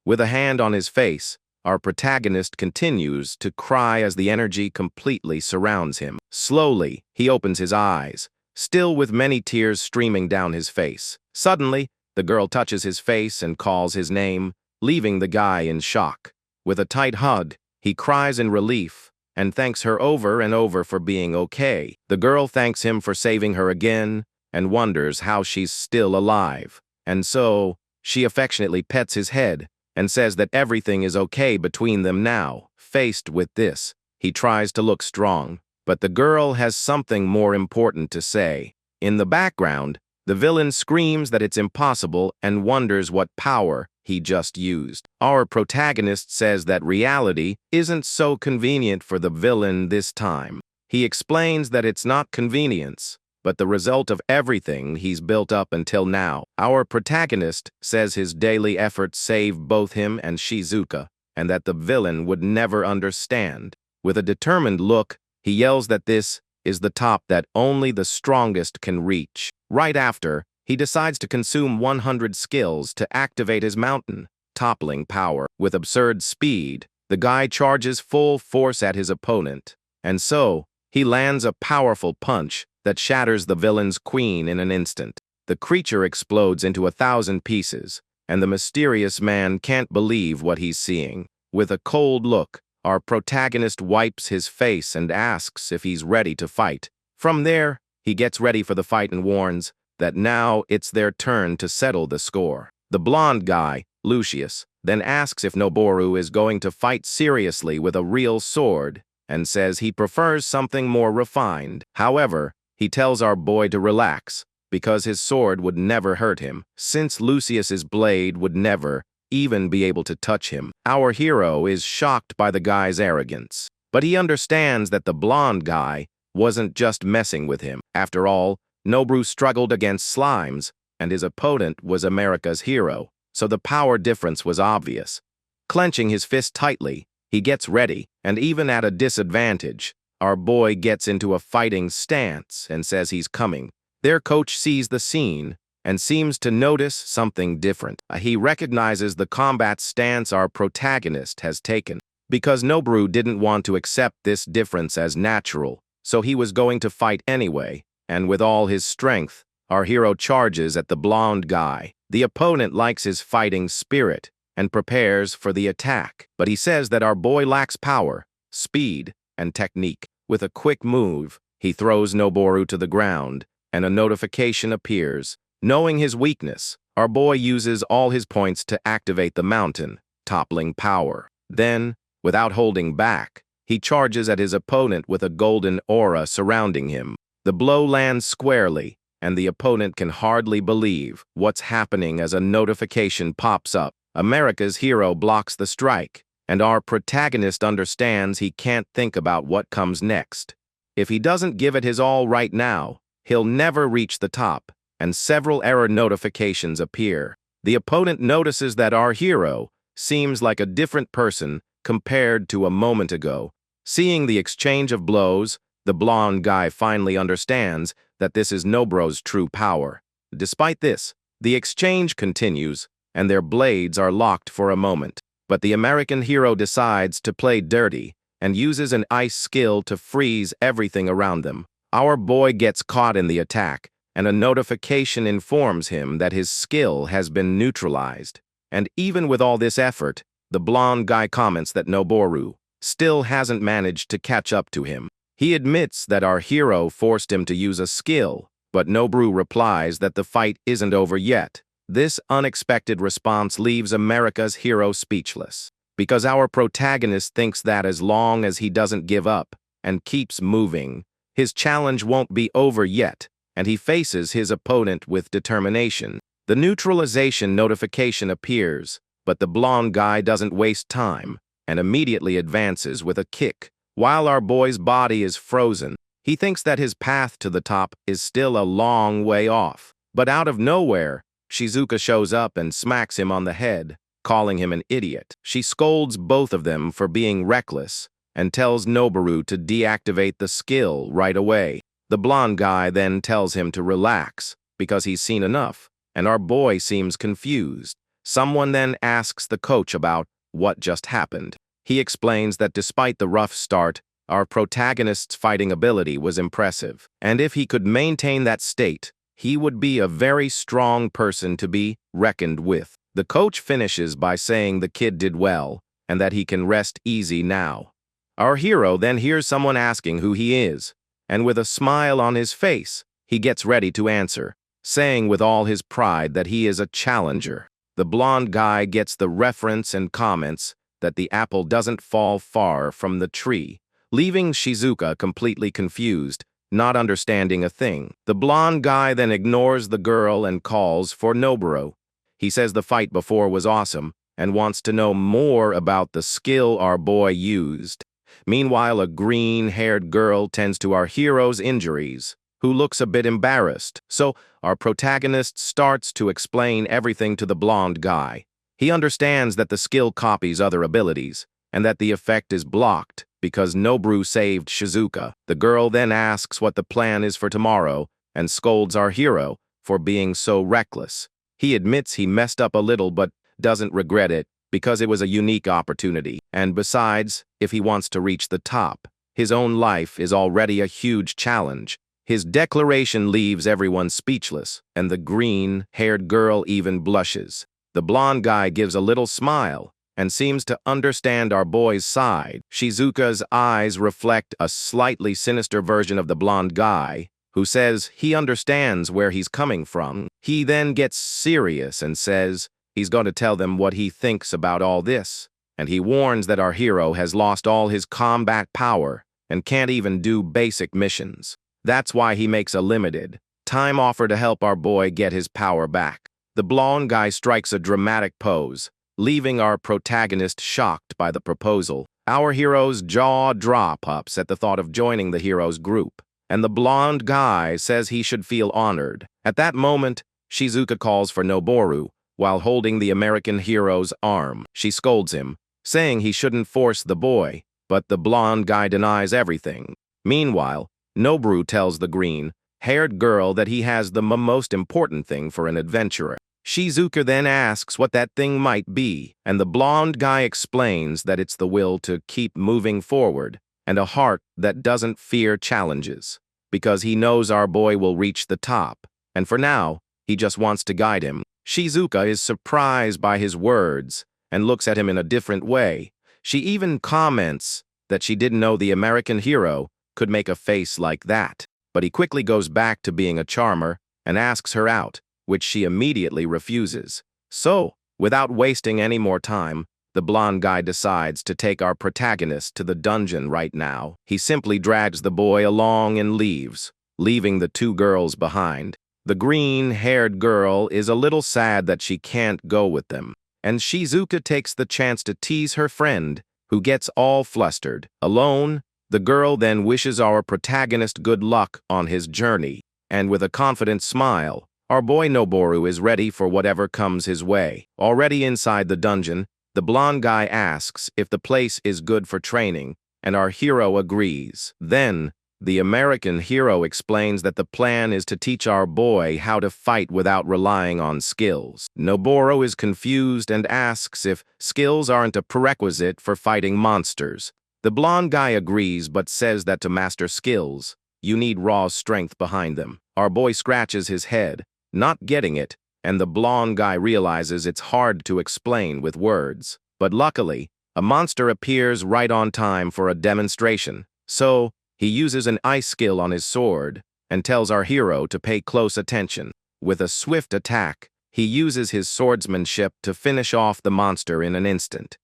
With a hand on his face, our protagonist continues to cry as the energy completely surrounds him. Slowly, he opens his eyes, still with many tears streaming down his face. Suddenly, the girl touches his face and calls his name, leaving the guy in shock. With a tight hug, he cries in relief and thanks her over and over for being okay. The girl thanks him for saving her again and wonders how she's still alive. And so, she affectionately pets his head and says that everything is okay between them now. Faced with this, he tries to look strong, but the girl has something more important to say. In the background, the villain screams that it's impossible and wonders what power he just used. Our protagonist says that reality isn't so convenient for the villain this time. He explains that it's not convenience, but the result of everything he's built up until now. Our protagonist says his daily efforts saved both him and Shizuka, and that the villain would never understand. With a determined look, he yells that this is the top that only the strongest can reach. Right after, he decides to consume 100 skills to activate his mountain, toppling power. With absurd speed, the guy charges full force at his opponent, and so, he lands a powerful punch that shatters the villain's queen in an instant. The creature explodes into 1,000 pieces, and the mysterious man can't believe what he's seeing. With a cold look, our protagonist wipes his face and asks if he's ready to fight. From there, he gets ready for the fight and warns that now it's their turn to settle the score. The blonde guy, Lucius, then asks if Noboru is going to fight seriously with a real sword and says he prefers something more refined. However, he tells our boy to relax because his sword would never hurt him, since Lucius's blade would never even be able to touch him. Our hero is shocked by the guy's arrogance, but he understands that the blonde guy wasn't just messing with him. After all, Noboru struggled against slimes, and his opponent was America's hero, so the power difference was obvious. Clenching his fist tightly, he gets ready, and even at a disadvantage, our boy gets into a fighting stance and says he's coming. Their coach sees the scene and seems to notice something different. He recognizes the combat stance our protagonist has taken. Because Noboru didn't want to accept this difference as natural, so he was going to fight anyway, and with all his strength, our hero charges at the blonde guy. The opponent likes his fighting spirit and prepares for the attack, but he says that our boy lacks power, speed, and technique. With a quick move, he throws Noboru to the ground, and a notification appears. Knowing his weakness, our boy uses all his points to activate the mountain, toppling power. Then, without holding back, he charges at his opponent with a golden aura surrounding him. The blow lands squarely, and the opponent can hardly believe what's happening as a notification pops up. America's hero blocks the strike, and our protagonist understands he can't think about what comes next. If he doesn't give it his all right now, he'll never reach the top, and several error notifications appear. The opponent notices that our hero seems like a different person compared to a moment ago. Seeing the exchange of blows, the blonde guy finally understands that this is Noboru's true power. Despite this, the exchange continues, and their blades are locked for a moment. But the American hero decides to play dirty and uses an ice skill to freeze everything around them. Our boy gets caught in the attack, and a notification informs him that his skill has been neutralized. And even with all this effort, the blonde guy comments that Noboru still hasn't managed to catch up to him. He admits that our hero forced him to use a skill, but Noboru replies that the fight isn't over yet. This unexpected response leaves America's hero speechless, because our protagonist thinks that as long as he doesn't give up and keeps moving, his challenge won't be over yet, and he faces his opponent with determination. The neutralization notification appears, but the blonde guy doesn't waste time and immediately advances with a kick. While our boy's body is frozen, he thinks that his path to the top is still a long way off. But out of nowhere, Shizuka shows up and smacks him on the head, calling him an idiot. She scolds both of them for being reckless and tells Noboru to deactivate the skill right away. The blonde guy then tells him to relax because he's seen enough, and our boy seems confused. Someone then asks the coach about what just happened. He explains that despite the rough start, our protagonist's fighting ability was impressive, and if he could maintain that state, he would be a very strong person to be reckoned with. The coach finishes by saying the kid did well, and that he can rest easy now. Our hero then hears someone asking who he is, and with a smile on his face, he gets ready to answer, saying with all his pride that he is a challenger. The blonde guy gets the reference and comments that the apple doesn't fall far from the tree, leaving Shizuka completely confused, not understanding a thing. The blonde guy then ignores the girl and calls for Noboru. He says the fight before was awesome and wants to know more about the skill our boy used. Meanwhile, a green-haired girl tends to our hero's injuries, who looks a bit embarrassed. So our protagonist starts to explain everything to the blonde guy. He understands that the skill copies other abilities, and that the effect is blocked because Noboru saved Shizuka. The girl then asks what the plan is for tomorrow and scolds our hero for being so reckless. He admits he messed up a little but doesn't regret it because it was a unique opportunity. And besides, if he wants to reach the top, his own life is already a huge challenge. His declaration leaves everyone speechless, and the green-haired girl even blushes. The blonde guy gives a little smile and seems to understand our boy's side. Shizuka's eyes reflect a slightly sinister version of the blonde guy, who says he understands where he's coming from. He then gets serious and says he's going to tell them what he thinks about all this, and he warns that our hero has lost all his combat power and can't even do basic missions. That's why he makes a limited time offer to help our boy get his power back. The blonde guy strikes a dramatic pose leaving our protagonist shocked by the proposal. Our hero's jaw drops at the thought of joining the hero's group, and the blonde guy says he should feel honored. At that moment, Shizuka calls for Noboru while holding the American hero's arm. She scolds him, saying he shouldn't force the boy, but the blonde guy denies everything. Meanwhile, Noboru tells the green-haired girl that he has the most important thing for an adventurer. Shizuka then asks what that thing might be, and the blonde guy explains that it's the will to keep moving forward and a heart that doesn't fear challenges, because he knows our boy will reach the top, and for now, he just wants to guide him. Shizuka is surprised by his words and looks at him in a different way. She even comments that she didn't know the American hero could make a face like that, but he quickly goes back to being a charmer and asks her out, which she immediately refuses. So, without wasting any more time, the blonde guy decides to take our protagonist to the dungeon right now. He simply drags the boy along and leaves, leaving the two girls behind. The green-haired girl is a little sad that she can't go with them, and Shizuka takes the chance to tease her friend, who gets all flustered. Alone, the girl then wishes our protagonist good luck on his journey, and with a confident smile, our boy Noboru is ready for whatever comes his way. Already inside the dungeon, the blonde guy asks if the place is good for training, and our hero agrees. Then, the American hero explains that the plan is to teach our boy how to fight without relying on skills. Noboru is confused and asks if skills aren't a prerequisite for fighting monsters. The blonde guy agrees but says that to master skills, you need raw strength behind them. Our boy scratches his head, not getting it, and the blonde guy realizes it's hard to explain with words. But luckily, a monster appears right on time for a demonstration, so he uses an ice skill on his sword and tells our hero to pay close attention. With a swift attack, he uses his swordsmanship to finish off the monster in an instant.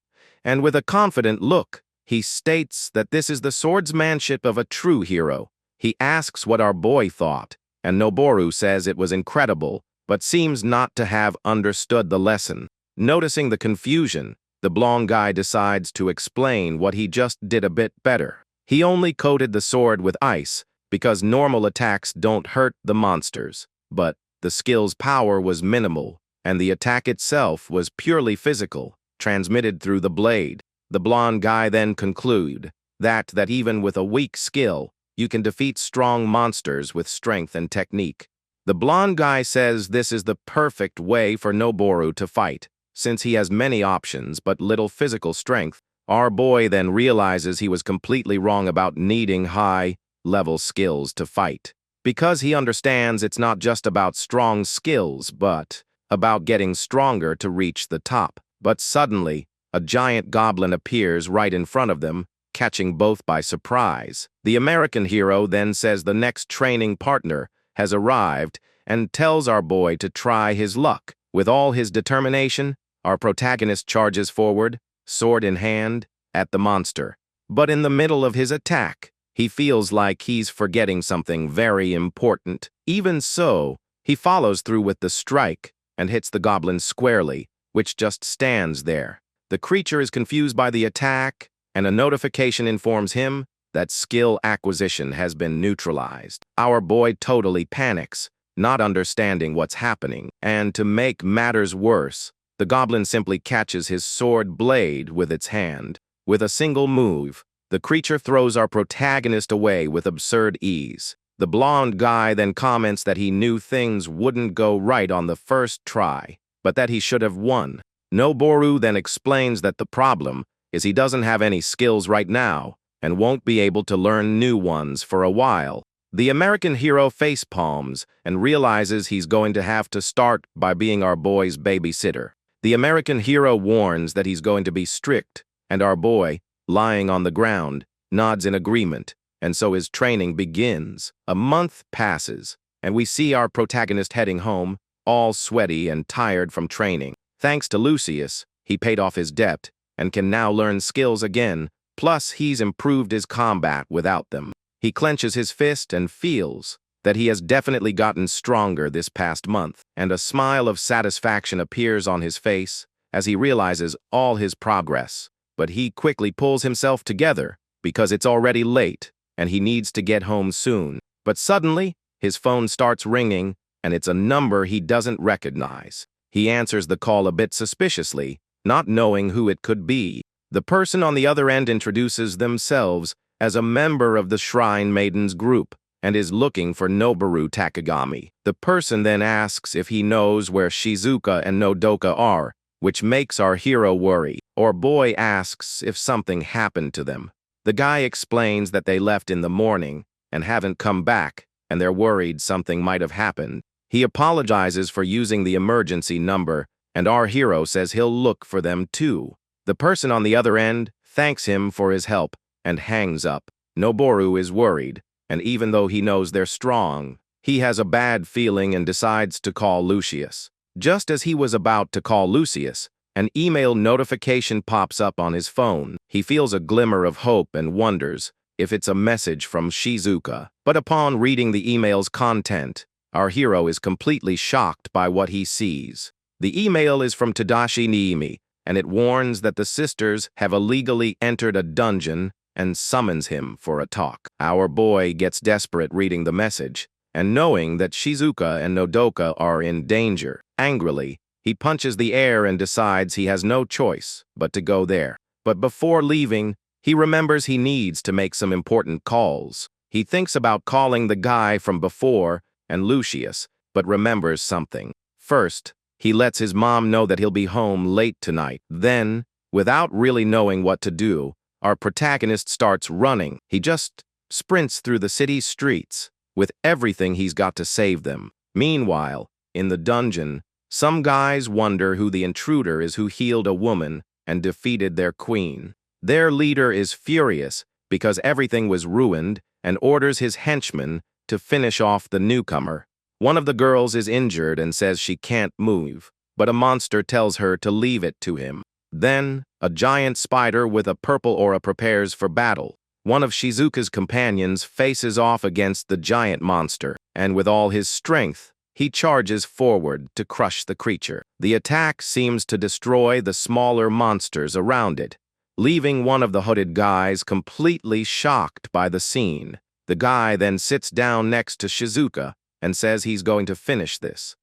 And with a confident look, he states that this is the swordsmanship of a true hero. He asks what our boy thought, and Noboru says it was incredible, but seems not to have understood the lesson. Noticing the confusion, the blonde guy decides to explain what he just did a bit better. He only coated the sword with ice because normal attacks don't hurt the monsters, but the skill's power was minimal, and the attack itself was purely physical, transmitted through the blade. The blonde guy then concludes that even with a weak skill, you can defeat strong monsters with strength and technique. The blonde guy says this is the perfect way for Noboru to fight, since he has many options but little physical strength. Our boy then realizes he was completely wrong about needing high-level skills to fight, because he understands it's not just about strong skills, but about getting stronger to reach the top. But suddenly, a giant goblin appears right in front of them, catching both by surprise. The American hero then says the next training partner has arrived and tells our boy to try his luck. With all his determination, our protagonist charges forward, sword in hand, at the monster. But in the middle of his attack, he feels like he's forgetting something very important. Even so, he follows through with the strike and hits the goblin squarely, which just stands there. The creature is confused by the attack, and a notification informs him that skill acquisition has been neutralized. Our boy totally panics, not understanding what's happening, and to make matters worse, the goblin simply catches his sword blade with its hand. With a single move, the creature throws our protagonist away with absurd ease. The blonde guy then comments that he knew things wouldn't go right on the first try, but that he should have won. Noboru then explains that the problem is he doesn't have any skills right now and won't be able to learn new ones for a while. The American hero facepalms and realizes he's going to have to start by being our boy's babysitter. The American hero warns that he's going to be strict, and our boy, lying on the ground, nods in agreement, and so his training begins. A month passes, and we see our protagonist heading home, all sweaty and tired from training. Thanks to Lucius, he paid off his debt and can now learn skills again, plus he's improved his combat without them. He clenches his fist and feels that he has definitely gotten stronger this past month, and a smile of satisfaction appears on his face as he realizes all his progress. But he quickly pulls himself together because it's already late and he needs to get home soon. But suddenly, his phone starts ringing and it's a number he doesn't recognize. He answers the call a bit suspiciously, not knowing who it could be. The person on the other end introduces themselves as a member of the Shrine Maidens group and is looking for Noboru Takegami. The person then asks if he knows where Shizuka and Nodoka are, which makes our hero worry. Our boy asks if something happened to them. The guy explains that they left in the morning and haven't come back, and they're worried something might have happened. He apologizes for using the emergency number, and our hero says he'll look for them too. The person on the other end thanks him for his help and hangs up. Noboru is worried, and even though he knows they're strong, he has a bad feeling and decides to call Lucius. Just as he was about to call Lucius, an email notification pops up on his phone. He feels a glimmer of hope and wonders if it's a message from Shizuka. But upon reading the email's content, our hero is completely shocked by what he sees. The email is from Tadashi Niimi, and it warns that the sisters have illegally entered a dungeon and summons him for a talk. Our boy gets desperate reading the message, and knowing that Shizuka and Nodoka are in danger. Angrily, he punches the air and decides he has no choice but to go there. But before leaving, he remembers he needs to make some important calls. He thinks about calling the guy from before and Lucius, but remembers something. First, he lets his mom know that he'll be home late tonight. Then, without really knowing what to do, our protagonist starts running. He just sprints through the city's streets with everything he's got to save them. Meanwhile, in the dungeon, some guys wonder who the intruder is who healed a woman and defeated their queen. Their leader is furious because everything was ruined and orders his henchmen to finish off the newcomer. One of the girls is injured and says she can't move, but a monster tells her to leave it to him. Then, a giant spider with a purple aura prepares for battle. One of Shizuka's companions faces off against the giant monster, and with all his strength, he charges forward to crush the creature. The attack seems to destroy the smaller monsters around it, leaving one of the hooded guys completely shocked by the scene. The guy then sits down next to Shizuka and says he's going to finish this.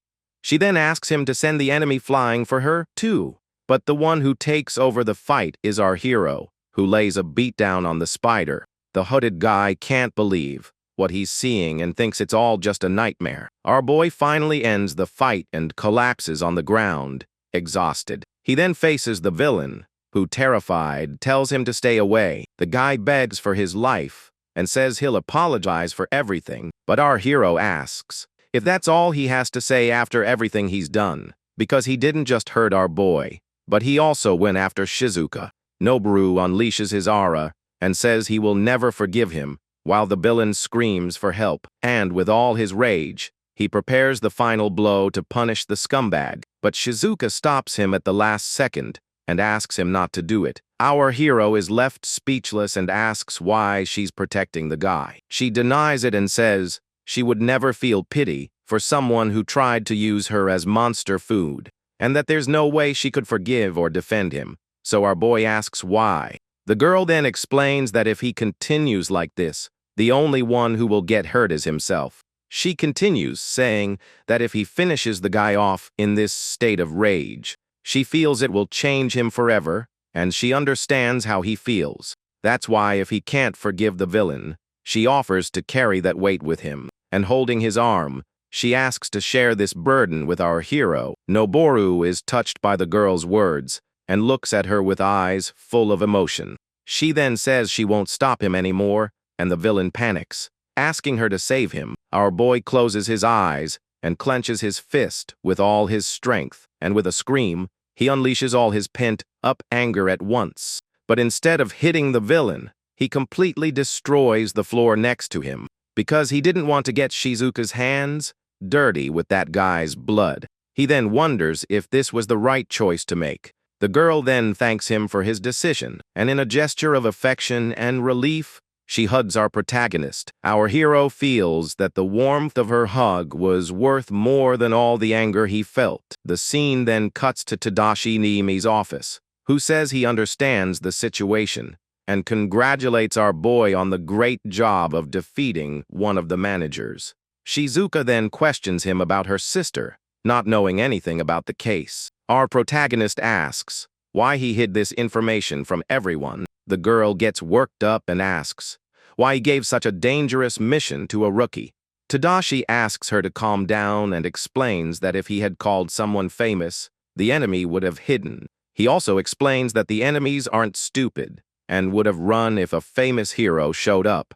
She then asks him to send the enemy flying for her, too. But the one who takes over the fight is our hero, who lays a beatdown on the spider. The hooded guy can't believe what he's seeing and thinks it's all just a nightmare. Our boy finally ends the fight and collapses on the ground, exhausted. He then faces the villain, who, terrified, tells him to stay away. The guy begs for his life and says he'll apologize for everything, but our hero asks if that's all he has to say after everything he's done, because he didn't just hurt our boy, but he also went after Shizuka. Noboru unleashes his aura and says he will never forgive him, while the villain screams for help. And with all his rage, he prepares the final blow to punish the scumbag. But Shizuka stops him at the last second and asks him not to do it. Our hero is left speechless and asks why she's protecting the guy. She denies it and says she would never feel pity for someone who tried to use her as monster food, and that there's no way she could forgive or defend him. So our boy asks why. The girl then explains that if he continues like this, the only one who will get hurt is himself. She continues, saying that if he finishes the guy off in this state of rage, she feels it will change him forever, and she understands how he feels. That's why if he can't forgive the villain, she offers to carry that weight with him. And holding his arm, she asks to share this burden with our hero. Noboru is touched by the girl's words and looks at her with eyes full of emotion. She then says she won't stop him anymore, and the villain panics, asking her to save him. Our boy closes his eyes and clenches his fist with all his strength, and with a scream, he unleashes all his pent-up anger at once. But instead of hitting the villain, he completely destroys the floor next to him, because he didn't want to get Shizuka's hands dirty with that guy's blood. He then wonders if this was the right choice to make. The girl then thanks him for his decision, and in a gesture of affection and relief, She hugs our protagonist. Our hero feels that the warmth of her hug was worth more than all the anger he felt. The scene then cuts to Tadashi Niimi's office, who says he understands the situation and congratulates our boy on the great job of defeating one of the managers. Shizuka then questions him about her sister, not knowing anything about the case. Our protagonist asks why he hid this information from everyone. The girl gets worked up and asks why he gave such a dangerous mission to a rookie. Tadashi asks her to calm down and explains that if he had called someone famous, the enemy would have hidden. He also explains that the enemies aren't stupid and would have run if a famous hero showed up.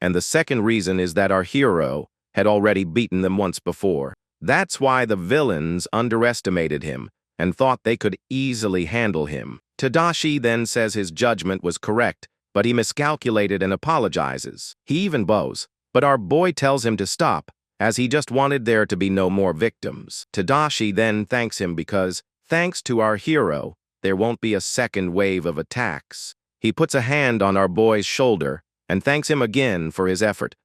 And the second reason is that our hero had already beaten them once before. That's why the villains underestimated him and thought they could easily handle him. Tadashi then says his judgment was correct, but he miscalculated and apologizes. He even bows, but our boy tells him to stop, as he just wanted there to be no more victims. Tadashi then thanks him because, thanks to our hero, there won't be a second wave of attacks. He puts a hand on our boy's shoulder and thanks him again for his effort.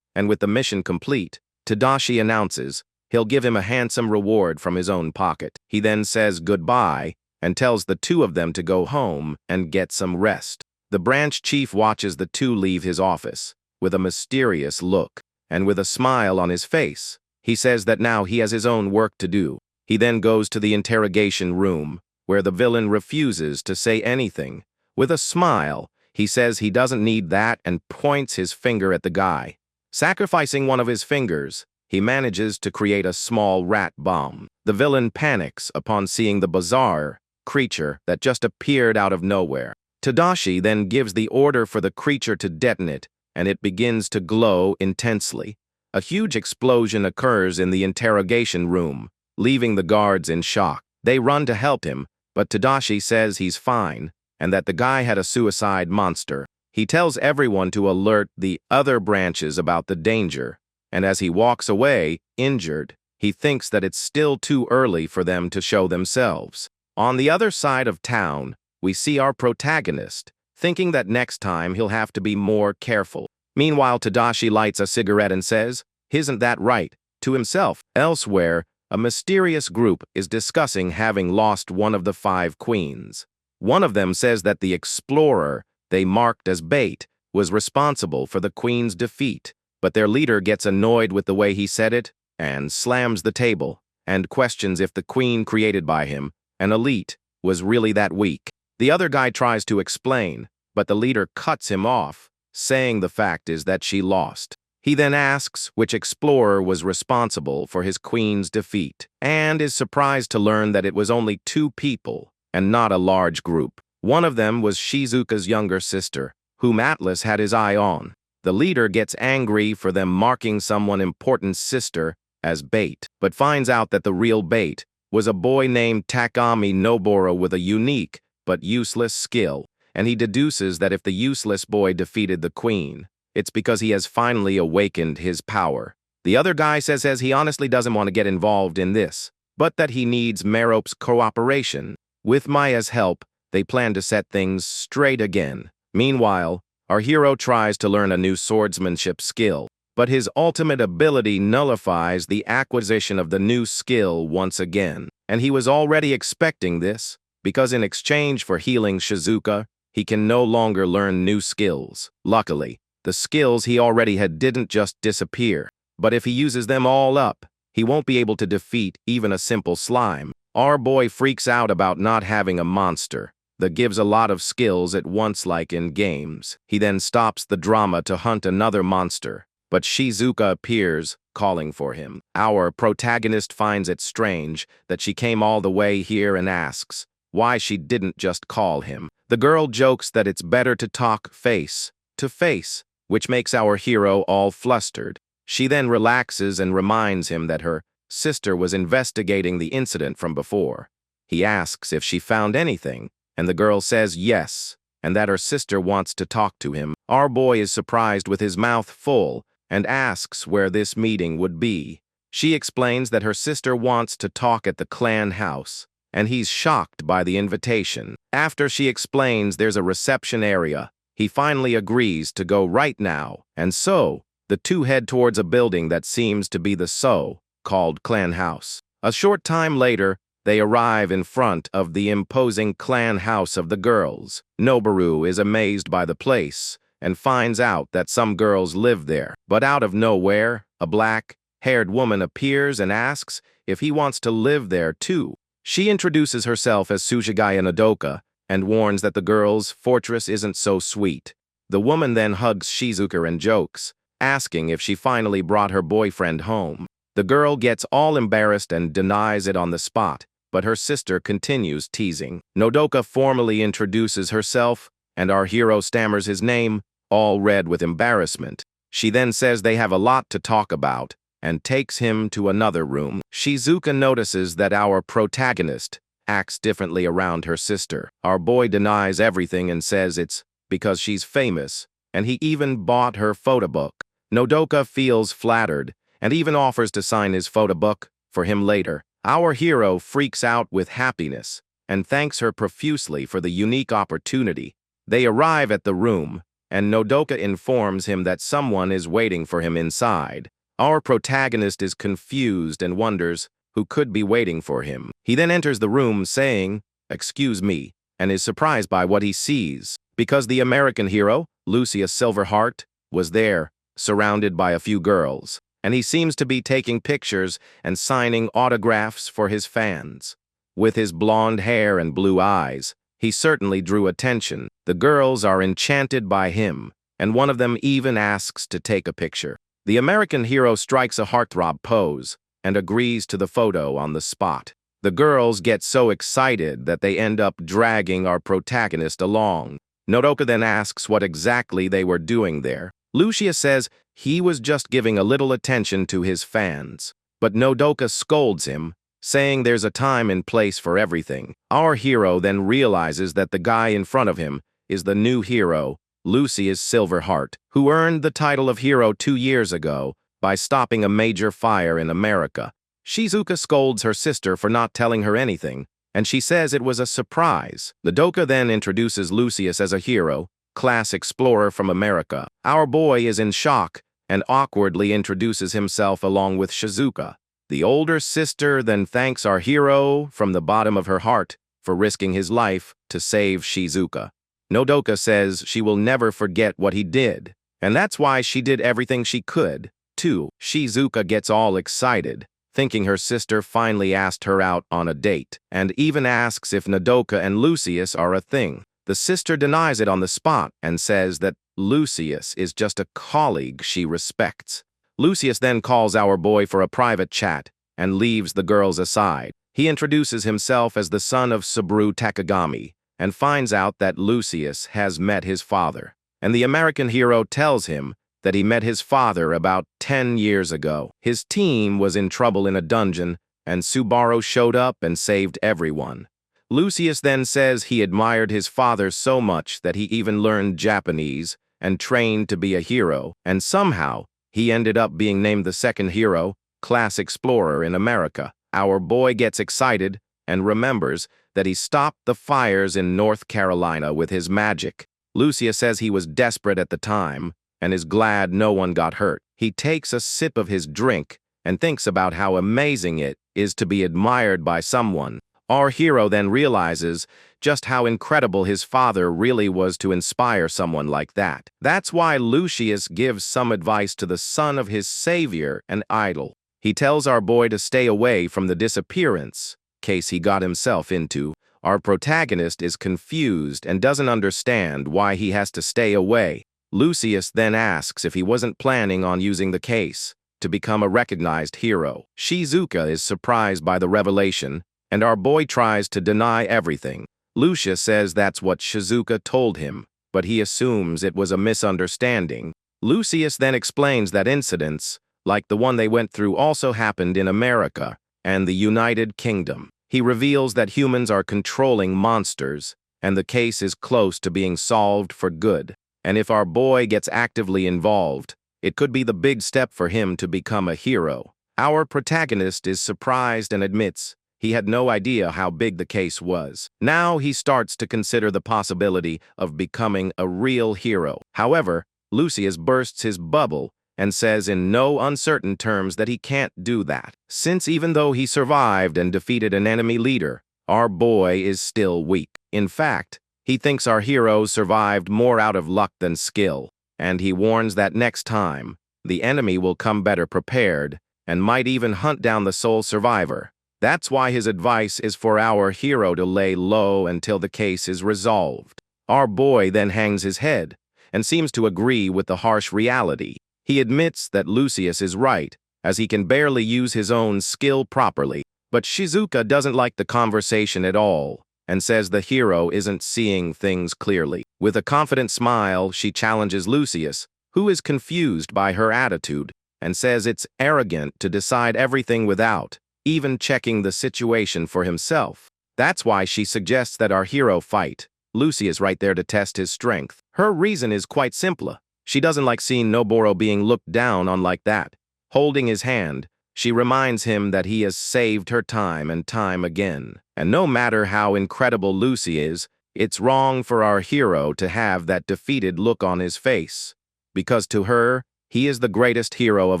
And with the mission complete, Tadashi announces he'll give him a handsome reward from his own pocket. He then says goodbye and tells the two of them to go home and get some rest. The branch chief watches the two leave his office with a mysterious look and with a smile on his face. He says that now he has his own work to do. He then goes to the interrogation room where the villain refuses to say anything. With a smile, he says he doesn't need that and points his finger at the guy. Sacrificing one of his fingers, he manages to create a small rat bomb. The villain panics upon seeing the bizarre creature that just appeared out of nowhere. Tadashi then gives the order for the creature to detonate, and it begins to glow intensely. A huge explosion occurs in the interrogation room, leaving the guards in shock. They run to help him, but Tadashi says he's fine, and that the guy had a suicide monster. He tells everyone to alert the other branches about the danger, and as he walks away, injured, he thinks that it's still too early for them to show themselves. On the other side of town, we see our protagonist, thinking that next time he'll have to be more careful. Meanwhile, Tadashi lights a cigarette and says, "Isn't that right?" to himself. Elsewhere, a mysterious group is discussing having lost one of the 5 queens. One of them says that the explorer they marked as bait was responsible for the queen's defeat, but their leader gets annoyed with the way he said it and slams the table and questions if the queen created by him, an elite, was really that weak. The other guy tries to explain, but the leader cuts him off, saying the fact is that she lost. He then asks which explorer was responsible for his queen's defeat, and is surprised to learn that it was only 2 people, and not a large group. One of them was Shizuka's younger sister, whom Atlas had his eye on. The leader gets angry for them marking someone important's sister as bait, but finds out that the real bait was a boy named Takegami Noboru with a unique but useless skill, and he deduces that if the useless boy defeated the queen, it's because he has finally awakened his power. The other guy says he honestly doesn't want to get involved in this, but that he needs Merope's cooperation. With Maya's help, they plan to set things straight again. Meanwhile, our hero tries to learn a new swordsmanship skill, but his ultimate ability nullifies the acquisition of the new skill once again. And he was already expecting this, because in exchange for healing Shizuka, he can no longer learn new skills. Luckily, the skills he already had didn't just disappear, but if he uses them all up, he won't be able to defeat even a simple slime. Our boy freaks out about not having a monster that gives a lot of skills at once like in games. He then stops the drama to hunt another monster, but Shizuka appears, calling for him. Our protagonist finds it strange that she came all the way here and asks why she didn't just call him. The girl jokes that it's better to talk face to face, which makes our hero all flustered. She then relaxes and reminds him that her sister was investigating the incident from before. He asks if she found anything, and the girl says yes, and that her sister wants to talk to him. Our boy is surprised with his mouth full and asks where this meeting would be. She explains that her sister wants to talk at the clan house, and he's shocked by the invitation. After she explains there's a reception area, he finally agrees to go right now, and so, the two head towards a building that seems to be the so-called clan house. A short time later, they arrive in front of the imposing clan house of the girls. Noboru is amazed by the place and finds out that some girls live there. But out of nowhere, a black-haired woman appears and asks if he wants to live there too. She introduces herself as Sujigaya Nodoka and warns that the girls' fortress isn't so sweet. The woman then hugs Shizuka and jokes, asking if she finally brought her boyfriend home. The girl gets all embarrassed and denies it on the spot, but her sister continues teasing. Nodoka formally introduces herself, and our hero stammers his name, all red with embarrassment. She then says they have a lot to talk about, and takes him to another room. Shizuka notices that our protagonist acts differently around her sister. Our boy denies everything and says it's because she's famous, and he even bought her photo book. Nodoka feels flattered, and even offers to sign his photo book for him later. Our hero freaks out with happiness and thanks her profusely for the unique opportunity. They arrive at the room, and Nodoka informs him that someone is waiting for him inside. Our protagonist is confused and wonders who could be waiting for him. He then enters the room saying, "Excuse me," and is surprised by what he sees, because the American hero, Lucius Silverheart, was there, surrounded by a few girls, and he seems to be taking pictures and signing autographs for his fans. With his blonde hair and blue eyes, he certainly drew attention. The girls are enchanted by him, and one of them even asks to take a picture. The American hero strikes a heartthrob pose and agrees to the photo on the spot. The girls get so excited that they end up dragging our protagonist along. Nodoka then asks what exactly they were doing there. Lucius says he was just giving a little attention to his fans, but Nodoka scolds him, saying there's a time and place for everything. Our hero then realizes that the guy in front of him is the new hero, Lucius Silverheart, who earned the title of hero 2 years ago by stopping a major fire in America. Shizuka scolds her sister for not telling her anything, and she says it was a surprise. Nodoka then introduces Lucius as a hero, class explorer from America. Our boy is in shock and awkwardly introduces himself along with Shizuka. The older sister then thanks our hero from the bottom of her heart for risking his life to save Shizuka. Nodoka says she will never forget what he did, and that's why she did everything she could, too. Shizuka gets all excited, thinking her sister finally asked her out on a date, and even asks if Nodoka and Lucius are a thing. The sister denies it on the spot and says that Lucius is just a colleague she respects. Lucius then calls our boy for a private chat and leaves the girls aside. He introduces himself as the son of Saburo Takegami and finds out that Lucius has met his father. And the American hero tells him that he met his father about 10 years ago. His team was in trouble in a dungeon, and Subaru showed up and saved everyone. Lucius then says he admired his father so much that he even learned Japanese and trained to be a hero, and somehow he ended up being named the second hero, class explorer in America. Our boy gets excited and remembers that he stopped the fires in North Carolina with his magic. Lucius says he was desperate at the time and is glad no one got hurt. He takes a sip of his drink and thinks about how amazing it is to be admired by someone. Our hero then realizes just how incredible his father really was to inspire someone like that. That's why Lucius gives some advice to the son of his savior and idol. He tells our boy to stay away from the disappearance case he got himself into. Our protagonist is confused and doesn't understand why he has to stay away. Lucius then asks if he wasn't planning on using the case to become a recognized hero. Shizuka is surprised by the revelation, and our boy tries to deny everything. Lucius says that's what Shizuka told him, but he assumes it was a misunderstanding. Lucius then explains that incidents, like the one they went through, also happened in America and the United Kingdom. He reveals that humans are controlling monsters, and the case is close to being solved for good. And if our boy gets actively involved, it could be the big step for him to become a hero. Our protagonist is surprised and admits He had no idea how big the case was. Now he starts to consider the possibility of becoming a real hero. However, Lucius bursts his bubble and says in no uncertain terms that he can't do that, since even though he survived and defeated an enemy leader, our boy is still weak. In fact, he thinks our hero survived more out of luck than skill, and he warns that next time, the enemy will come better prepared and might even hunt down the sole survivor. That's why his advice is for our hero to lay low until the case is resolved. Our boy then hangs his head and seems to agree with the harsh reality. He admits that Lucius is right, as he can barely use his own skill properly. But Shizuka doesn't like the conversation at all and says the hero isn't seeing things clearly. With a confident smile, she challenges Lucius, who is confused by her attitude, and says it's arrogant to decide everything without even checking the situation for himself. That's why she suggests that our hero fight. Lucy is right there to test his strength. Her reason is quite simple. She doesn't like seeing Noboru being looked down on like that. Holding his hand, she reminds him that he has saved her time and time again. And no matter how incredible Lucy is, it's wrong for our hero to have that defeated look on his face. Because to her, he is the greatest hero of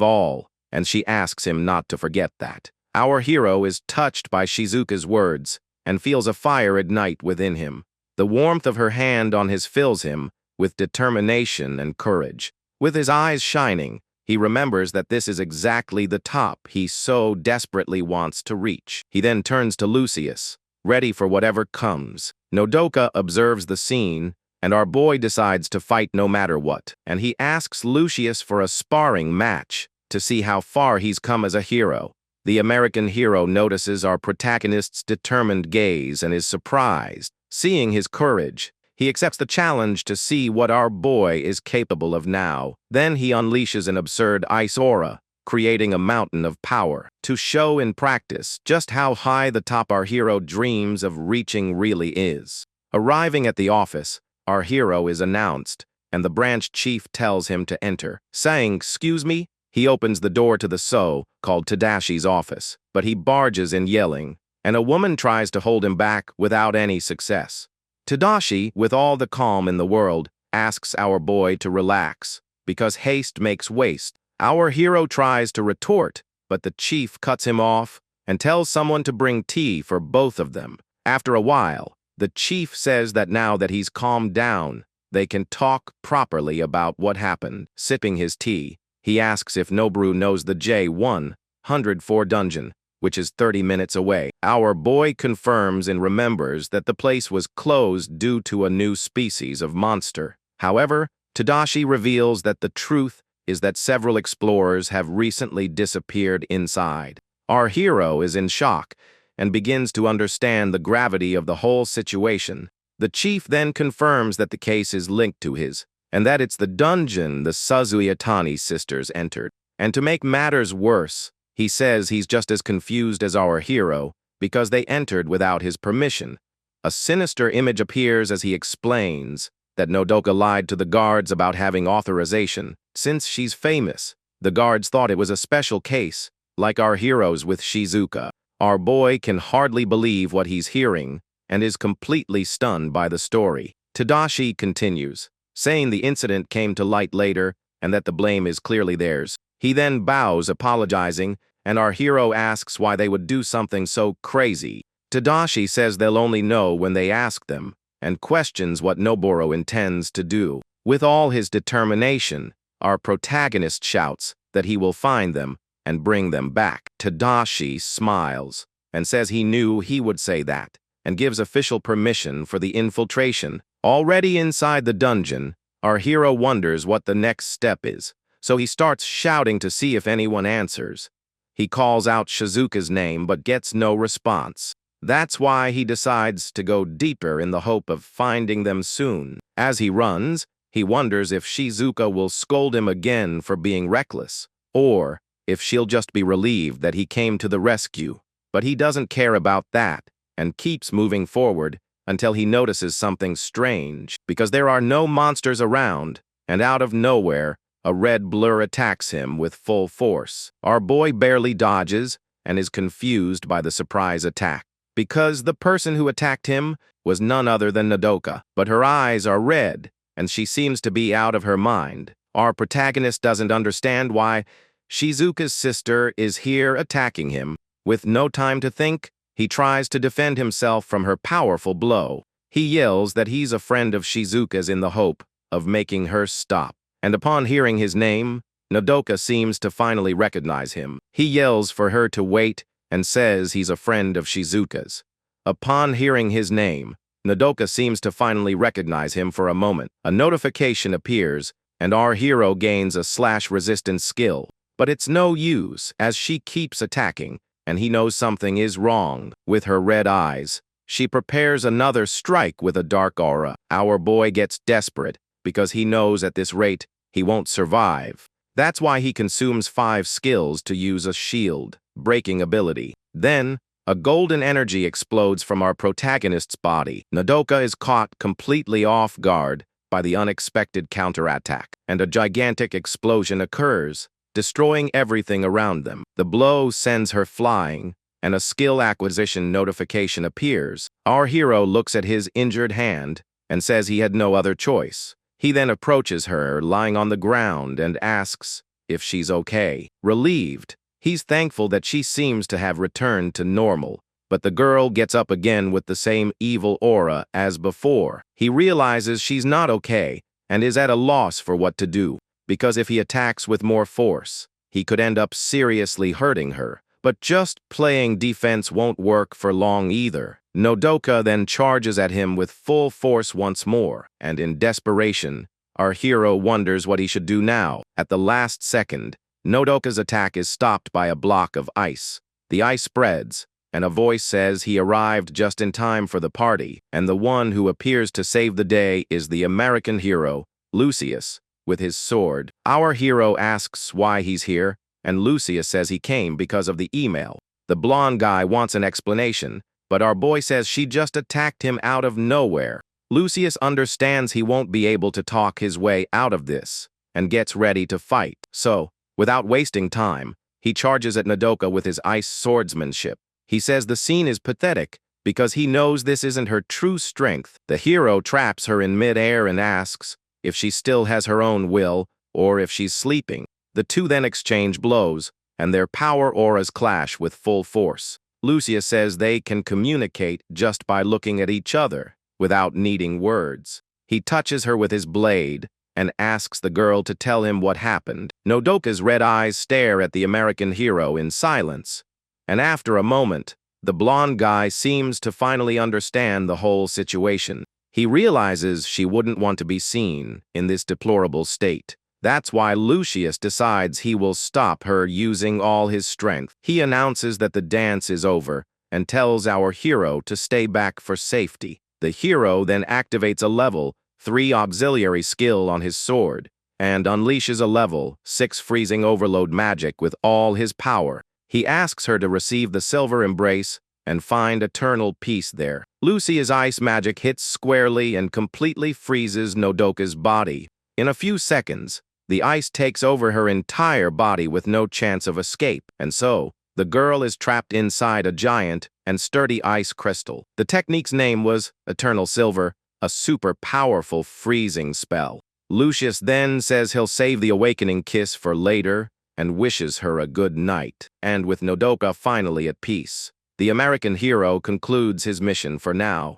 all, and she asks him not to forget that. Our hero is touched by Shizuka's words and feels a fire ignite within him. The warmth of her hand on his fills him with determination and courage. With his eyes shining, he remembers that this is exactly the top he so desperately wants to reach. He then turns to Lucius, ready for whatever comes. Nodoka observes the scene, and our boy decides to fight no matter what. And he asks Lucius for a sparring match to see how far he's come as a hero. The American hero notices our protagonist's determined gaze and is surprised. Seeing his courage, he accepts the challenge to see what our boy is capable of now. Then he unleashes an absurd ice aura, creating a mountain of power, to show in practice just how high the top our hero dreams of reaching really is. Arriving at the office, our hero is announced, and the branch chief tells him to enter. Saying, "Excuse me," he opens the door to the so-called Tadashi's office, but he barges in yelling, and a woman tries to hold him back without any success. Tadashi, with all the calm in the world, asks our boy to relax, because haste makes waste. Our hero tries to retort, but the chief cuts him off and tells someone to bring tea for both of them. After a while, the chief says that now that he's calmed down, they can talk properly about what happened. Sipping his tea, he asks if Noboru knows the J104 dungeon, which is 30 minutes away. Our boy confirms and remembers that the place was closed due to a new species of monster. However, Tadashi reveals that the truth is that several explorers have recently disappeared inside. Our hero is in shock and begins to understand the gravity of the whole situation. The chief then confirms that the case is linked to his, and that it's the dungeon the Suzuyatani sisters entered. And to make matters worse, he says he's just as confused as our hero because they entered without his permission. A sinister image appears as he explains that Nodoka lied to the guards about having authorization. Since she's famous, the guards thought it was a special case, like our heroes with Shizuka. Our boy can hardly believe what he's hearing and is completely stunned by the story. Tadashi continues, saying the incident came to light later and that the blame is clearly theirs. He then bows, apologizing, and our hero asks why they would do something so crazy. Tadashi says they'll only know when they ask them, and questions what Noboru intends to do. With all his determination, our protagonist shouts that he will find them and bring them back. Tadashi smiles and says he knew he would say that, and gives official permission for the infiltration. Already inside the dungeon, our hero wonders what the next step is, so he starts shouting to see if anyone answers. He calls out Shizuka's name but gets no response. That's why he decides to go deeper in the hope of finding them soon. As he runs, he wonders if Shizuka will scold him again for being reckless, or if she'll just be relieved that he came to the rescue. But he doesn't care about that and keeps moving forward until he notices something strange, because there are no monsters around, and out of nowhere, a red blur attacks him with full force. Our boy barely dodges and is confused by the surprise attack. Because the person who attacked him was none other than Nodoka, but her eyes are red, and she seems to be out of her mind. Our protagonist doesn't understand why Shizuka's sister is here attacking him. With no time to think, he tries to defend himself from her powerful blow. He yells that he's a friend of Shizuka's in the hope of making her stop. And upon hearing his name, Nodoka seems to finally recognize him. He yells for her to wait and says he's a friend of Shizuka's. Upon hearing his name, Nodoka seems to finally recognize him for a moment. A notification appears, and our hero gains a slash-resistance skill. But it's no use, as she keeps attacking, and he knows something is wrong. With her red eyes, she prepares another strike with a dark aura. Our boy gets desperate, because he knows at this rate he won't survive. That's why he consumes 5 skills to use a shield, breaking ability. Then, a golden energy explodes from our protagonist's body. Nodoka is caught completely off guard by the unexpected counterattack, and a gigantic explosion occurs, destroying everything around them. The blow sends her flying, and a skill acquisition notification appears. Our hero looks at his injured hand and says he had no other choice. He then approaches her, lying on the ground, and asks if she's okay. Relieved, he's thankful that she seems to have returned to normal, but the girl gets up again with the same evil aura as before. He realizes she's not okay and is at a loss for what to do, because if he attacks with more force, he could end up seriously hurting her. But just playing defense won't work for long either. Nodoka then charges at him with full force once more, and in desperation, our hero wonders what he should do now. At the last second, Nodoka's attack is stopped by a block of ice. The ice spreads, and a voice says he arrived just in time for the party, and the one who appears to save the day is the American hero, Lucius, with his sword. Our hero asks why he's here, and Lucius says he came because of the email. The blonde guy wants an explanation, but our boy says she just attacked him out of nowhere. Lucius understands he won't be able to talk his way out of this, and gets ready to fight. So, without wasting time, he charges at Nodoka with his ice swordsmanship. He says the scene is pathetic, because he knows this isn't her true strength. The hero traps her in mid-air and asks if she still has her own will, or if she's sleeping. The two then exchange blows, and their power auras clash with full force. Lucius says they can communicate just by looking at each other, without needing words. He touches her with his blade, and asks the girl to tell him what happened. Nodoka's red eyes stare at the American hero in silence, and after a moment, the blonde guy seems to finally understand the whole situation. He realizes she wouldn't want to be seen in this deplorable state. That's why Lucius decides he will stop her using all his strength. He announces that the dance is over and tells our hero to stay back for safety. The hero then activates a level 3 auxiliary skill on his sword and unleashes a level 6 freezing overload magic with all his power. He asks her to receive the silver embrace and find eternal peace there. Lucia's ice magic hits squarely and completely freezes Nodoka's body. In a few seconds, the ice takes over her entire body with no chance of escape, and so, the girl is trapped inside a giant and sturdy ice crystal. The technique's name was Eternal Silver, a super powerful freezing spell. Lucius then says he'll save the awakening kiss for later and wishes her a good night. And with Nodoka finally at peace, the American hero concludes his mission for now.